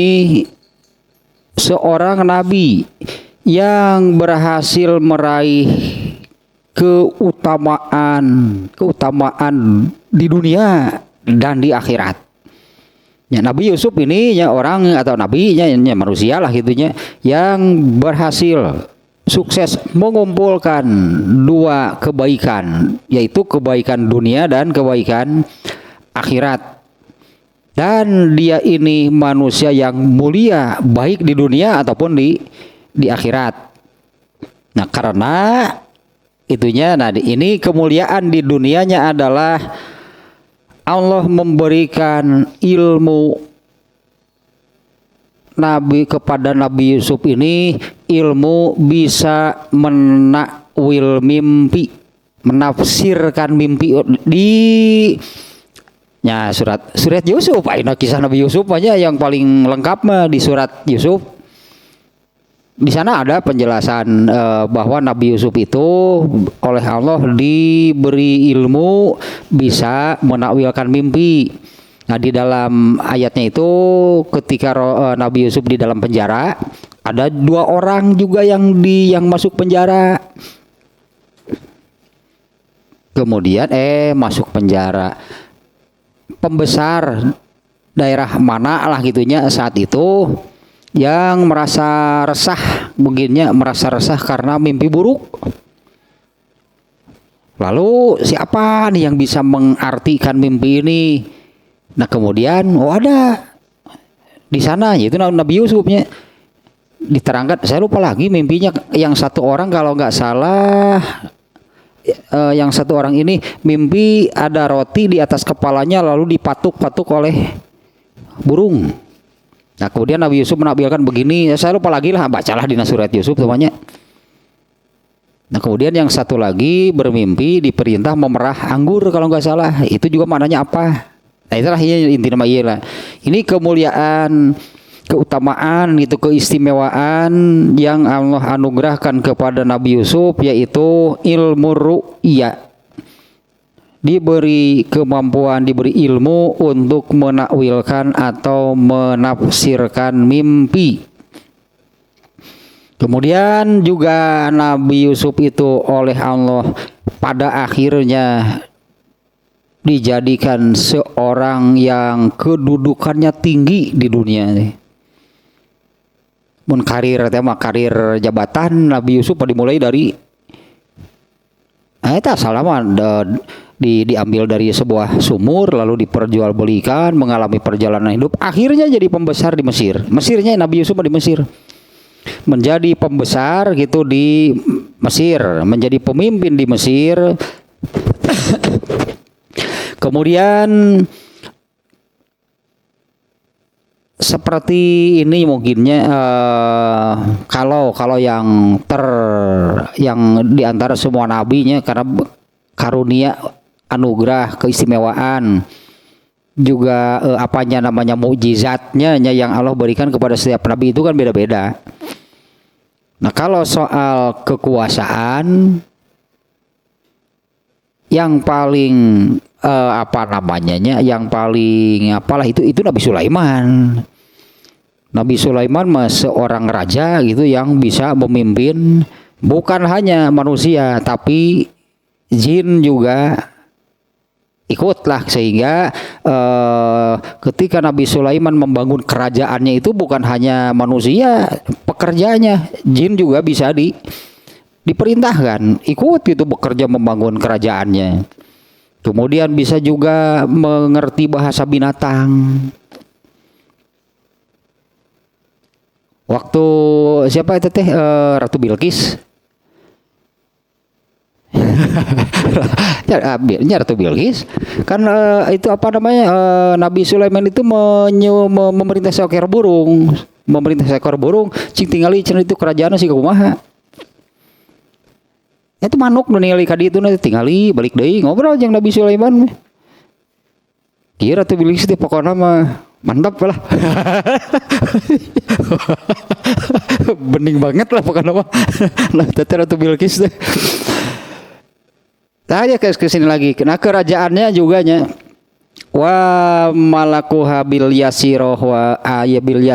seorang nabi yang berhasil meraih keutamaan di dunia dan di akhirat. Ya, Nabi Yusuf ini ya orang atau nabinya ya manusia lah gitunya yang berhasil sukses mengumpulkan dua kebaikan, yaitu kebaikan dunia dan kebaikan akhirat. Dan dia ini manusia yang mulia baik di dunia ataupun di akhirat. Nah, karena itunya ini kemuliaan di dunianya adalah Allah memberikan ilmu kepada Nabi Yusuf ini, ilmu bisa menakwil mimpi, menafsirkan mimpi surat Yusuf. Kisah Nabi Yusuf aja yang paling lengkap mah di surat Yusuf. Di sana ada penjelasan bahwa Nabi Yusuf itu oleh Allah diberi ilmu bisa menakwilkan mimpi. Nah, di dalam ayatnya itu ketika Nabi Yusuf di dalam penjara, ada dua orang juga yang masuk penjara. Kemudian masuk penjara. Pembesar daerah mana lah gitunya saat itu yang merasa resah karena mimpi buruk. Lalu siapa nih yang bisa mengartikan mimpi ini? Nah kemudian ada di sana yaitu Nabi Yusufnya diterangkan. Saya lupa lagi mimpinya, yang satu orang kalau nggak salah yang satu orang ini mimpi ada roti di atas kepalanya lalu dipatuk-patuk oleh burung. Nah kemudian Nabi Yusuf menampilkan begini, saya lupa lagi lah, bacalah di surat Yusuf semuanya. Nah kemudian yang satu lagi bermimpi diperintah memerah anggur kalau nggak salah. Itu juga maknanya apa? Nah itulah intinya iyalah. Ini kemuliaan, keutamaan itu, keistimewaan yang Allah anugerahkan kepada Nabi Yusuf, yaitu ilmu ru'ya. Diberi kemampuan, diberi ilmu untuk menakwilkan atau menafsirkan mimpi. Kemudian juga Nabi Yusuf itu oleh Allah pada akhirnya dijadikan seorang yang kedudukannya tinggi di dunia. Karir jabatan Nabi Yusuf dimulai dari diambil dari sebuah sumur lalu diperjualbelikan, mengalami perjalanan hidup, akhirnya jadi pembesar di Mesir. Mesirnya Nabi Yusuf di Mesir. Menjadi pembesar gitu di Mesir, menjadi pemimpin di Mesir. Kemudian seperti ini mungkinnya kalau yang di antara semua nabinya karena karunia, anugerah, keistimewaan, juga mukjizatnya yang Allah berikan kepada setiap nabi itu kan beda-beda. Nah, kalau soal kekuasaan yang paling yang paling itu Nabi Sulaiman. Nabi Sulaiman seorang raja gitu yang bisa memimpin bukan hanya manusia tapi jin juga ikutlah, sehingga ketika Nabi Sulaiman membangun kerajaannya itu bukan hanya manusia pekerjanya, jin juga bisa diperintahkan ikut itu bekerja membangun kerajaannya. Kemudian bisa juga mengerti bahasa binatang. Waktu siapa itu teh Ratu Bilqis? Ya Ratu Bilqis kan itu apa namanya Nabi Sulaiman itu memerintah seekor burung, cing tingali cenah itu kerajaan si kumaha. Itu manuk nu ningali ka ditu nanti tingali balik deui ngobrol jeung Nabi Sulaiman. Kira Ratu Bilqis teh pokona mah mantap lah. Bening banget lah pokoknya mah. Nah, tete Ratu Bilqis teh. Tanya ke sini lagi. Nah, kerajaannya juga nya wa malakuha bil yasiroh wa bil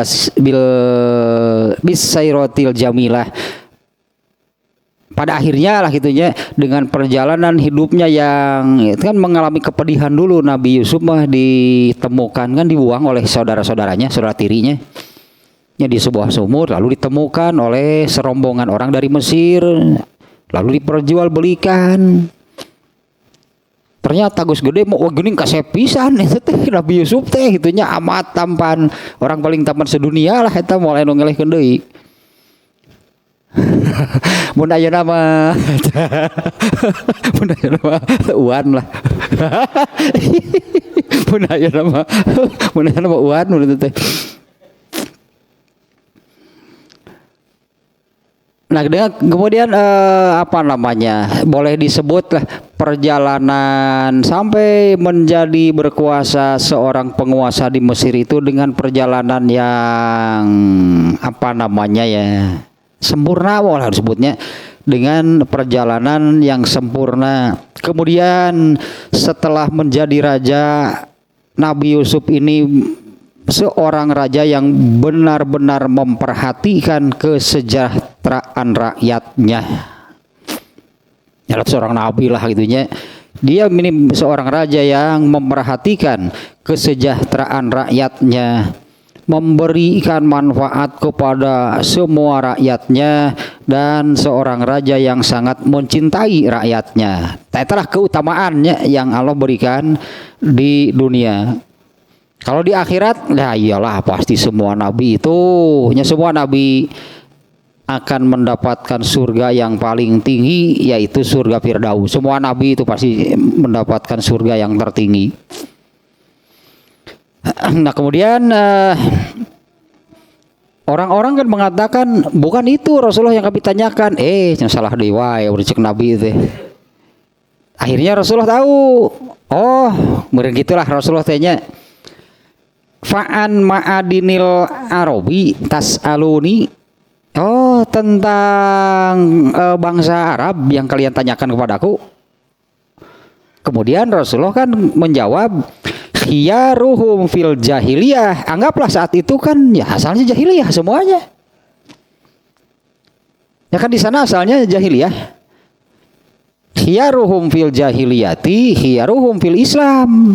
bisairatil jamilah. Pada akhirnya lah gitunya dengan perjalanan hidupnya yang itu kan mengalami kepedihan dulu. Nabi Yusuf mah ditemukan kan dibuang oleh saudara-saudaranya, saudara tirinya ya di sebuah sumur, lalu ditemukan oleh serombongan orang dari Mesir, lalu diperjualbelikan. Ternyata gus gede mau geuning kasep pisan eta teh Nabi Yusuf teh gitunya amat tampan, orang paling tampan sedunia lah eta moal anu ngelehkeun deui. Mun ayeuna mah uan lah. Mun ayeuna mah uan mun teh. Nah, kemudian apa namanya? Boleh disebut lah perjalanan sampai menjadi berkuasa seorang penguasa di Mesir itu dengan perjalanan yang apa namanya ya? Sempurna lah disebutnya, dengan perjalanan yang sempurna. Kemudian setelah menjadi raja, Nabi Yusuf ini seorang raja yang benar-benar memperhatikan kesejahteraan rakyatnya. Ya seorang nabi lah gitunya. Dia ini seorang raja yang memperhatikan kesejahteraan rakyatnya, memberikan manfaat kepada semua rakyatnya, dan seorang raja yang sangat mencintai rakyatnya. Itulah keutamaannya yang Allah berikan di dunia. Kalau di akhirat, ya iyalah pasti semua nabi itu, semua nabi akan mendapatkan surga yang paling tinggi, yaitu surga Firdaus. Semua nabi itu pasti mendapatkan surga yang tertinggi. Nah kemudian orang-orang kan mengatakan bukan itu Rasulullah yang kami tanyakan. Yang salah dewa ya udah cek Nabi itu. Akhirnya Rasulullah tahu. Oh, mungkin gitulah Rasulullah tanya. Fa'an ma'adinil Arabi tas'aluni. Oh, tentang bangsa Arab yang kalian tanyakan kepadaku. Kemudian Rasulullah kan menjawab, khiyaruhum fil jahiliyah. Anggaplah saat itu kan ya asalnya jahiliyah semuanya. Ya kan di sana asalnya jahiliyah. Khiyaruhum fil jahiliyati, khiyaruhum fil Islam.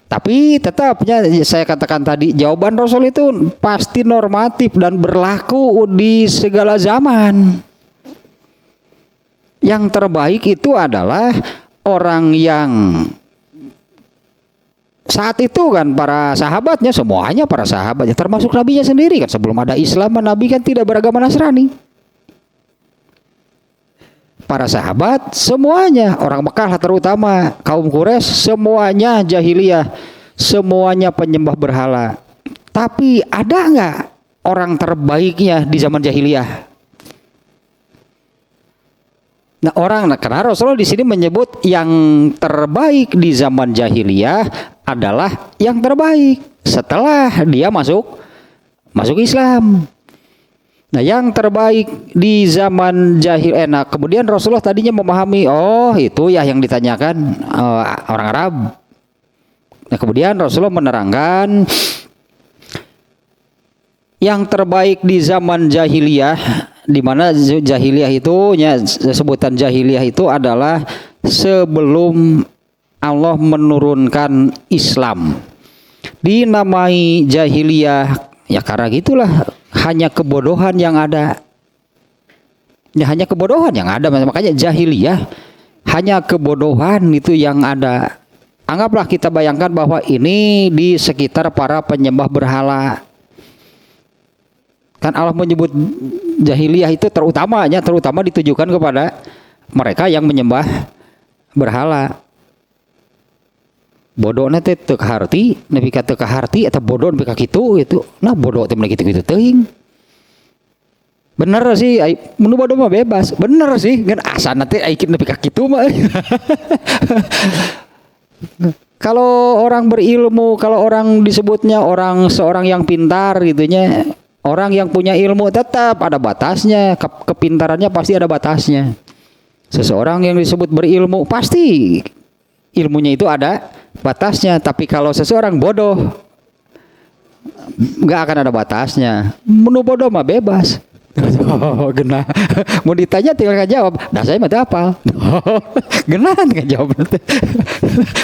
Tapi tetapnya saya katakan tadi, jawaban Rasul itu pasti normatif dan berlaku di segala zaman. Yang terbaik itu adalah orang yang saat itu kan para sahabatnya, semuanya para sahabatnya, termasuk nabinya sendiri kan, sebelum ada Islam Nabi kan tidak beragama Nasrani. Para sahabat semuanya, orang Mekah terutama, kaum Quraisy semuanya jahiliyah, semuanya penyembah berhala. Tapi ada nggak orang terbaiknya di zaman jahiliyah? Nah karena Rasulullah di sini menyebut yang terbaik di zaman jahiliyah adalah yang terbaik setelah dia masuk Islam. Nah yang terbaik di zaman jahiliyah. Nah kemudian Rasulullah tadinya memahami, oh itu ya yang ditanyakan orang Arab. Nah kemudian Rasulullah menerangkan yang terbaik di zaman jahiliyah, di mana jahiliyah itu sebutan jahiliyah itu adalah sebelum Allah menurunkan Islam. Dinamai jahiliyah ya karena gitulah hanya kebodohan yang ada. Ya hanya kebodohan yang ada, makanya jahiliyah hanya kebodohan itu yang ada. Anggaplah kita bayangkan bahwa ini di sekitar para penyembah berhala. Kan Allah menyebut jahiliyah itu terutama ditujukan kepada mereka yang menyembah berhala. Bodoh nanti teu kaharti, nepi ka teu kaharti atau bodoh nepi ka kitu gitu. Nah bodoh teh mun kitu-kitu teuing. Bener sih, menu bodoh mah bebas. Bener sih, kan asa nanti ai nepi ka kitu mah. Kalau orang berilmu, kalau orang disebutnya seorang yang pintar gitunya, orang yang punya ilmu tetap ada batasnya, kepintarannya pasti ada batasnya. Seseorang yang disebut berilmu pasti ilmunya itu ada batasnya, tapi kalau seseorang bodoh nggak akan ada batasnya. Menu bodoh mah bebas. Oh, genah. Mau ditanya tinggal jawab. Nah saya mah hafal. Genah kan jawab.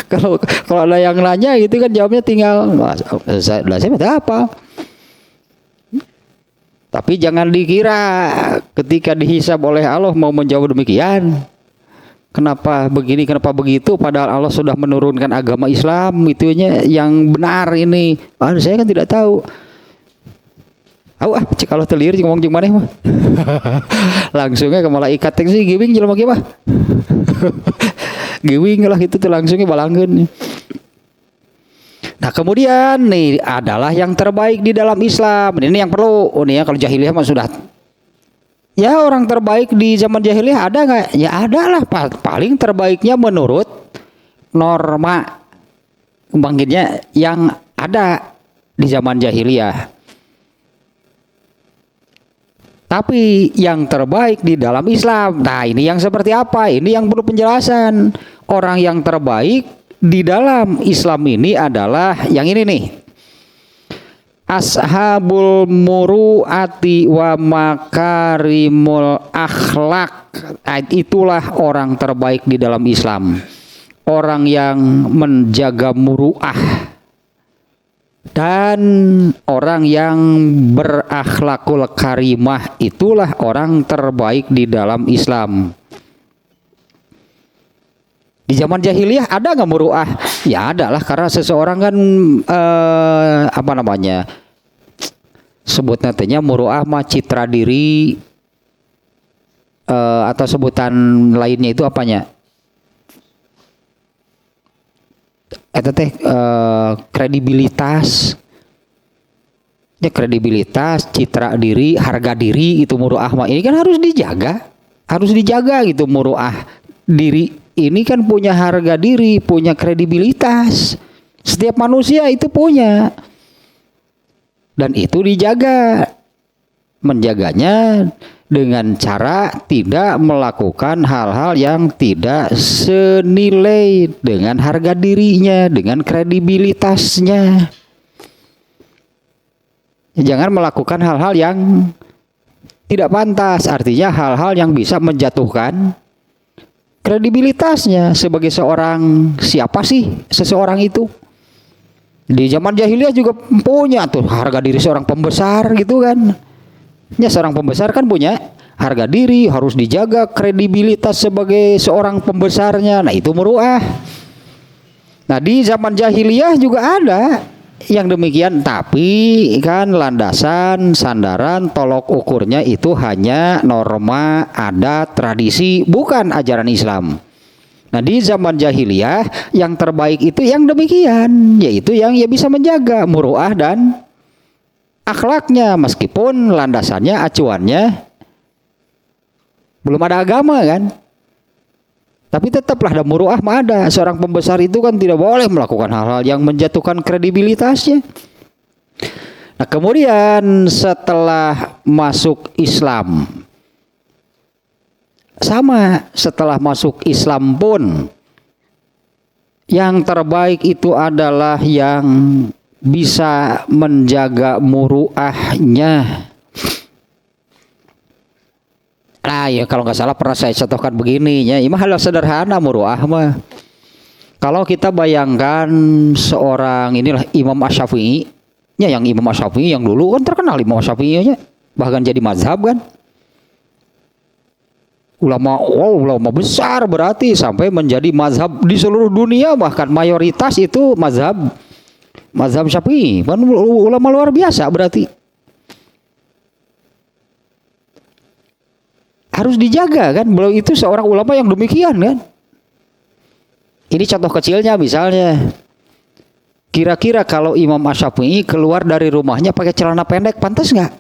Kalau ada yang nanya gitu kan jawabnya tinggal. Saya mah hafal. Tapi jangan dikira ketika dihisab oleh Allah mau menjawab demikian. Kenapa begini, kenapa begitu, padahal Allah sudah menurunkan agama Islam itunya yang benar ini. Saya kan tidak tahu. Cik kalau telir ngomong jeung maneh mah. Langsungnya ke malaikat teh sih giwing jelema kieu mah. Giwing lah itu tuh langsungnya balangkeun. Nah kemudian nih adalah yang terbaik di dalam Islam. Ini yang perlu. Nih ya kalau jahiliyah mah sudah. Ya orang terbaik di zaman jahiliyah ada nggak? Ya ada lah. Paling terbaiknya menurut norma bangkitnya yang ada di zaman jahiliyah. Tapi yang terbaik di dalam Islam. Nah ini yang seperti apa? Ini yang perlu penjelasan. Orang yang terbaik di dalam Islam ini adalah yang ini nih. Ashabul muru'ati wa makarimul akhlak. Itulah orang terbaik di dalam Islam. Orang yang menjaga muru'ah dan orang yang berakhlakul karimah, itulah orang terbaik di dalam Islam. Di zaman jahiliyah ada nggak muru'ah? Ya ada lah, karena seseorang kan sebut nantinya muru'ah mah citra diri, atau sebutan lainnya itu apanya? Eta teh kredibilitas. Ya kredibilitas, citra diri, harga diri itu muru'ah mah. Ini kan harus dijaga. Harus dijaga gitu muru'ah diri. Ini kan punya harga diri, punya kredibilitas. Setiap manusia itu punya. Dan itu dijaga. Menjaganya dengan cara tidak melakukan hal-hal yang tidak senilai dengan harga dirinya, dengan kredibilitasnya. Jangan melakukan hal-hal yang tidak pantas, artinya hal-hal yang bisa menjatuhkan kredibilitasnya sebagai seorang. Siapa sih seseorang itu? Di zaman jahiliyah juga punya tuh harga diri seorang pembesar gitu kan. Ya seorang pembesar kan punya harga diri, harus dijaga kredibilitas sebagai seorang pembesarnya. Nah itu muru'ah. Nah di zaman jahiliyah juga ada yang demikian, tapi kan landasan, sandaran, tolok ukurnya itu hanya norma, adat, tradisi, bukan ajaran Islam. Nah di zaman jahiliyah yang terbaik itu yang demikian, yaitu yang ya bisa menjaga muru'ah dan akhlaknya, meskipun landasannya, acuannya belum ada agama kan. Tapi tetaplah ada muru'ah mah ada. Seorang pembesar itu kan tidak boleh melakukan hal-hal yang menjatuhkan kredibilitasnya. Nah kemudian setelah masuk Islam, sama setelah masuk Islam pun yang terbaik itu adalah yang bisa menjaga muru'ahnya. Nah ya kalau nggak salah pernah saya contohkan begini ya, ini hal sederhana muru'ah mah. Kalau kita bayangkan seorang inilah Imam Asy-Syafi'i, ya yang Imam Asy-Syafi'i yang dulu kan terkenal Imam Asy-Syafi'i nya, bahkan jadi mazhab kan. Ulama besar berarti sampai menjadi mazhab di seluruh dunia, bahkan mayoritas itu mazhab Syafi'i. Ulama luar biasa berarti. Harus dijaga kan, beliau itu seorang ulama yang demikian kan. Ini contoh kecilnya misalnya. Kira-kira kalau Imam Asy-Syafi'i keluar dari rumahnya pakai celana pendek, pantas nggak?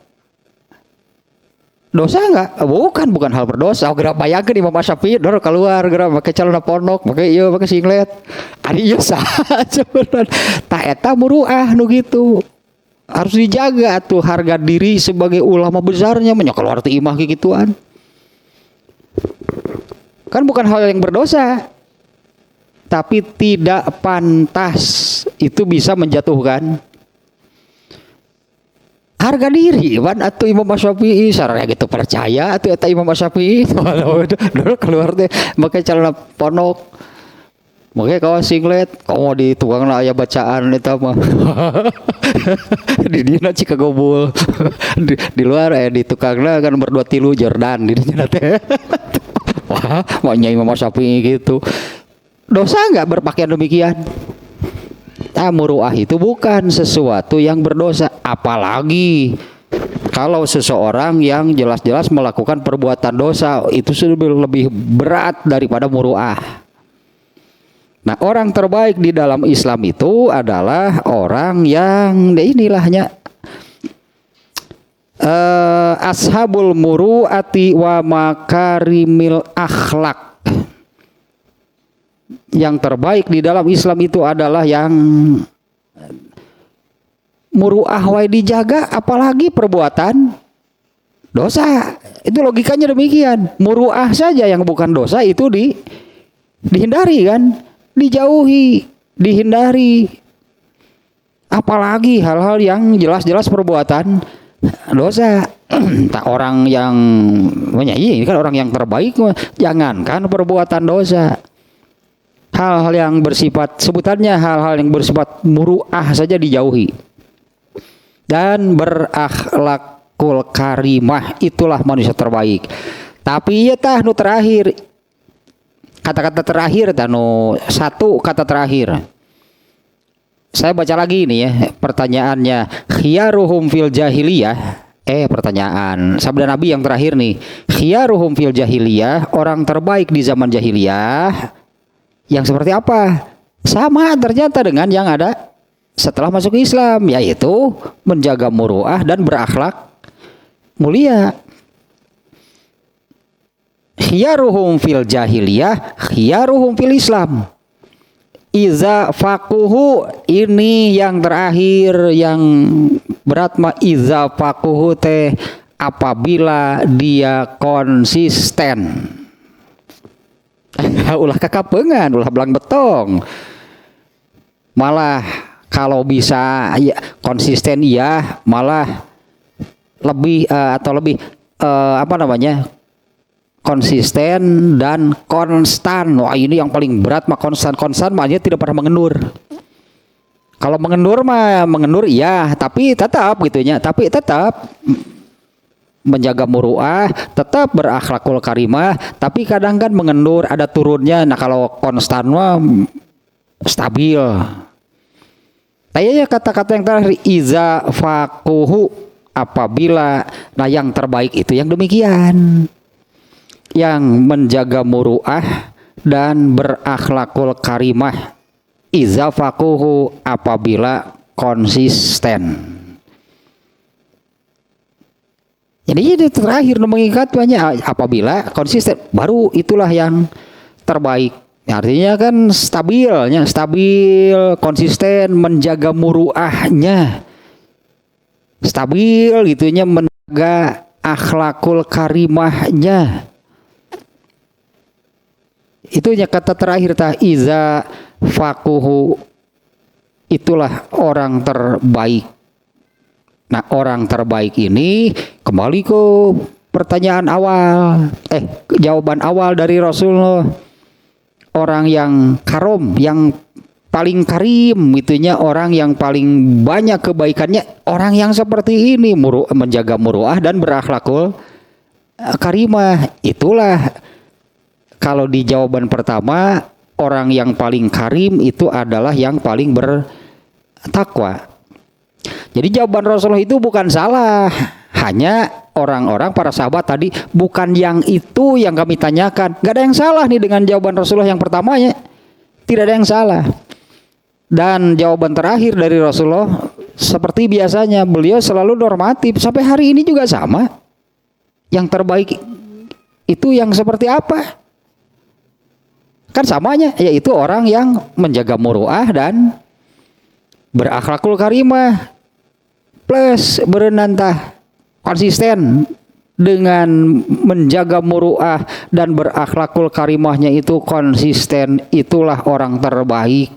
Dosa nggak? Bukan hal berdosa. Gerak bayangkan Imam Asy-Syafi'i dor keluar gerak pakai celana pondok, pakai singlet. Ari ieu saja beneran. Ta eta muruah nu gitu. Harus dijaga tuh harga diri sebagai ulama besarnya, nya keluar teh imah gituan. Kan bukan hal yang berdosa. Tapi tidak pantas, itu bisa menjatuhkan harga diri kan. Atau Imam Asy-Syafi'i sareng gitu percaya atau eta Imam Asy-Syafi'i dulu keluar teh pakai celana pondok, pakai kaos singlet, komo di tukang aya bacaan eta mah. Di dina cika gobul. Di luar di tukangna kan berdua tilu Jordan di dinya teh. Wah, maunya Imam Asy-Syafi'i gitu. Dosa enggak berpakaian demikian? Muruah itu bukan sesuatu yang berdosa, apalagi kalau seseorang yang jelas-jelas melakukan perbuatan dosa itu sudah lebih berat daripada muruah. Nah, orang terbaik di dalam Islam itu adalah orang yang inilahnya ashabul muru'ati wa makarimil akhlak. Yang terbaik di dalam Islam itu adalah yang muruah wae dijaga, apalagi perbuatan dosa. Itu logikanya demikian. Muruah saja yang bukan dosa itu dihindari kan, dijauhi, dihindari. Apalagi hal-hal yang jelas-jelas perbuatan dosa. Tak orang yang ini kan orang yang terbaik, jangankan perbuatan dosa. Hal-hal yang bersifat, sebutannya hal-hal yang bersifat muruah saja dijauhi. Dan berakhlakul karimah, itulah manusia terbaik. Tapi ya tah nu terakhir, kata-kata terakhir tanu satu kata terakhir. Saya baca lagi ini ya pertanyaannya. Khiyaruhum fil jahiliyah. Pertanyaan sabda Nabi yang terakhir nih. Khiyaruhum fil jahiliyah, orang terbaik di zaman jahiliyah yang seperti apa? Sama ternyata dengan yang ada setelah masuk Islam, yaitu menjaga muruah dan berakhlak mulia. Khiyaruhum fil jahiliyah, khiyaruhum fil Islam. Iza fakuhu, ini yang terakhir yang berat mah iza fakuhu teh apabila dia konsisten. Ulah kakapengan, ulah belang betong. Malah kalau bisa ya, konsisten iya, malah lebih konsisten dan konstan. Wah, ini yang paling berat mah konstan maknanya tidak pernah mengendur. Kalau mengendur iya, tapi tetap gitunya, tapi tetap menjaga muruah, tetap berakhlakul karimah, tapi kadang kan mengendur, ada turunnya. Nah, kalau konstan mah stabil. Kayaknya kata-kata yang terakhir iza fakuhu, apabila, nah yang terbaik itu yang demikian, yang menjaga muruah dan berakhlakul karimah. Iza fakuhu, apabila konsisten. Jadi ini terakhir mengikat banyak, apabila konsisten, baru itulah yang terbaik. Artinya kan stabil, konsisten, menjaga muruahnya, stabil gitunya, menjaga akhlakul karimahnya. Itunya kata terakhir iza fakuhu, itulah orang terbaik. Nah, orang terbaik ini kembali ke pertanyaan awal, jawaban awal dari Rasulullah. Orang yang karom, yang paling karim, itunya orang yang paling banyak kebaikannya, orang yang seperti ini, menjaga muruah dan berakhlakul karimah. Itulah kalau di jawaban pertama orang yang paling karim itu adalah yang paling bertakwa. Jadi jawaban Rasulullah itu bukan salah, hanya orang-orang para sahabat tadi bukan yang itu yang kami tanyakan. Gak ada yang salah nih dengan jawaban Rasulullah yang pertamanya, tidak ada yang salah. Dan jawaban terakhir dari Rasulullah seperti biasanya, beliau selalu normatif sampai hari ini juga sama. Yang terbaik itu yang seperti apa? Kan samanya, yaitu orang yang menjaga muruah dan berakhlakul karimah plus berenantah konsisten dengan menjaga muruah dan berakhlakul karimahnya itu konsisten, itulah orang terbaik.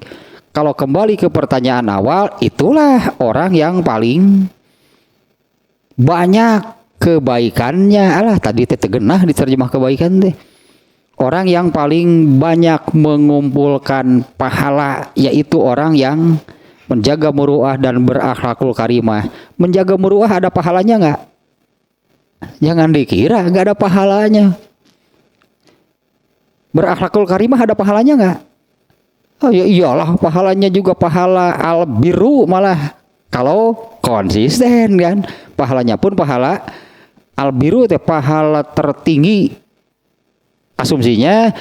Kalau kembali ke pertanyaan awal, itulah orang yang paling banyak kebaikannya. Alah tadi tegenah diterjemah kebaikan teh. Orang yang paling banyak mengumpulkan pahala yaitu orang yang menjaga muruah dan berakhlakul karimah. Menjaga muruah ada pahalanya nggak? Jangan dikira nggak ada pahalanya. Berakhlakul karimah ada pahalanya nggak? Oh ya iyalah, pahalanya juga pahala al-birru malah kalau konsisten kan. Pahalanya pun pahala al-birru teh pahala tertinggi. Asumsinya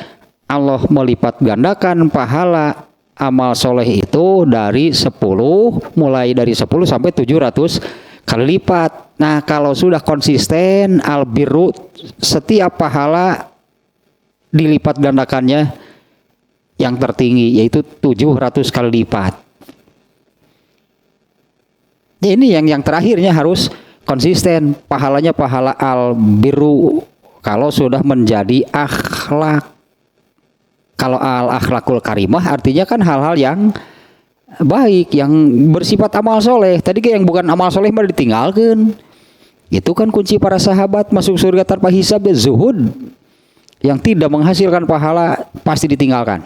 Allah melipat gandakan pahala amal soleh itu dari 10, mulai dari 10 sampai 700 kali lipat. Nah kalau sudah konsisten al-birru, setiap pahala dilipat gandakannya yang tertinggi yaitu 700 kali lipat. Ini yang terakhirnya harus konsisten, pahalanya pahala al-birru kalau sudah menjadi akhlak. Kalau al-akhlakul karimah artinya kan hal-hal yang baik, yang bersifat amal soleh. Tadi kayak yang bukan amal soleh mah ditinggalkan. Itu kan kunci para sahabat masuk surga tanpa hisab ya zuhud. Yang tidak menghasilkan pahala pasti ditinggalkan.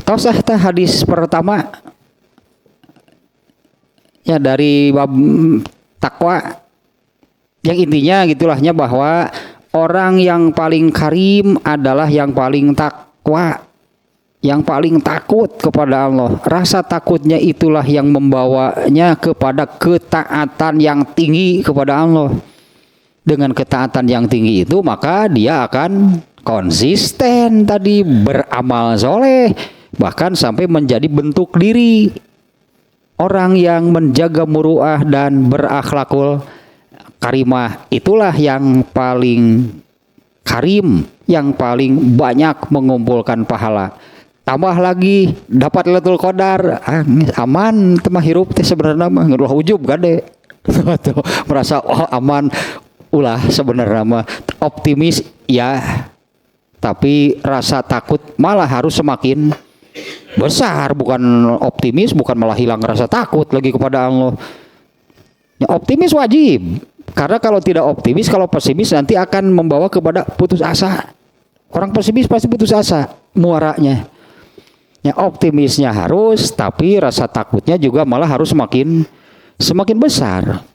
Tausah hadis pertama ya dari bab takwa yang intinya gitulahnya bahwa orang yang paling karim adalah yang paling takwa, yang paling takut kepada Allah. Rasa takutnya itulah yang membawanya kepada ketaatan yang tinggi kepada Allah. Dengan ketaatan yang tinggi itu maka dia akan konsisten tadi beramal soleh, bahkan sampai menjadi bentuk diri orang yang menjaga muruah dan berakhlakul karimah. Itulah yang paling karim, yang paling banyak mengumpulkan pahala. Tambah lagi dapat Lailatul Qadar, aman temah hirup teh sebenarnya mah ngeruh ujub gade. Merasa oh aman ulah sebenarnya mah optimis ya. Tapi rasa takut malah harus semakin besar, bukan optimis, bukan malah hilang rasa takut lagi kepada Allah. Ya, optimis wajib, karena kalau tidak optimis, kalau pesimis nanti akan membawa kepada putus asa. Orang pesimis pasti putus asa, muaranya. Ya, optimisnya harus, tapi rasa takutnya juga malah harus semakin besar.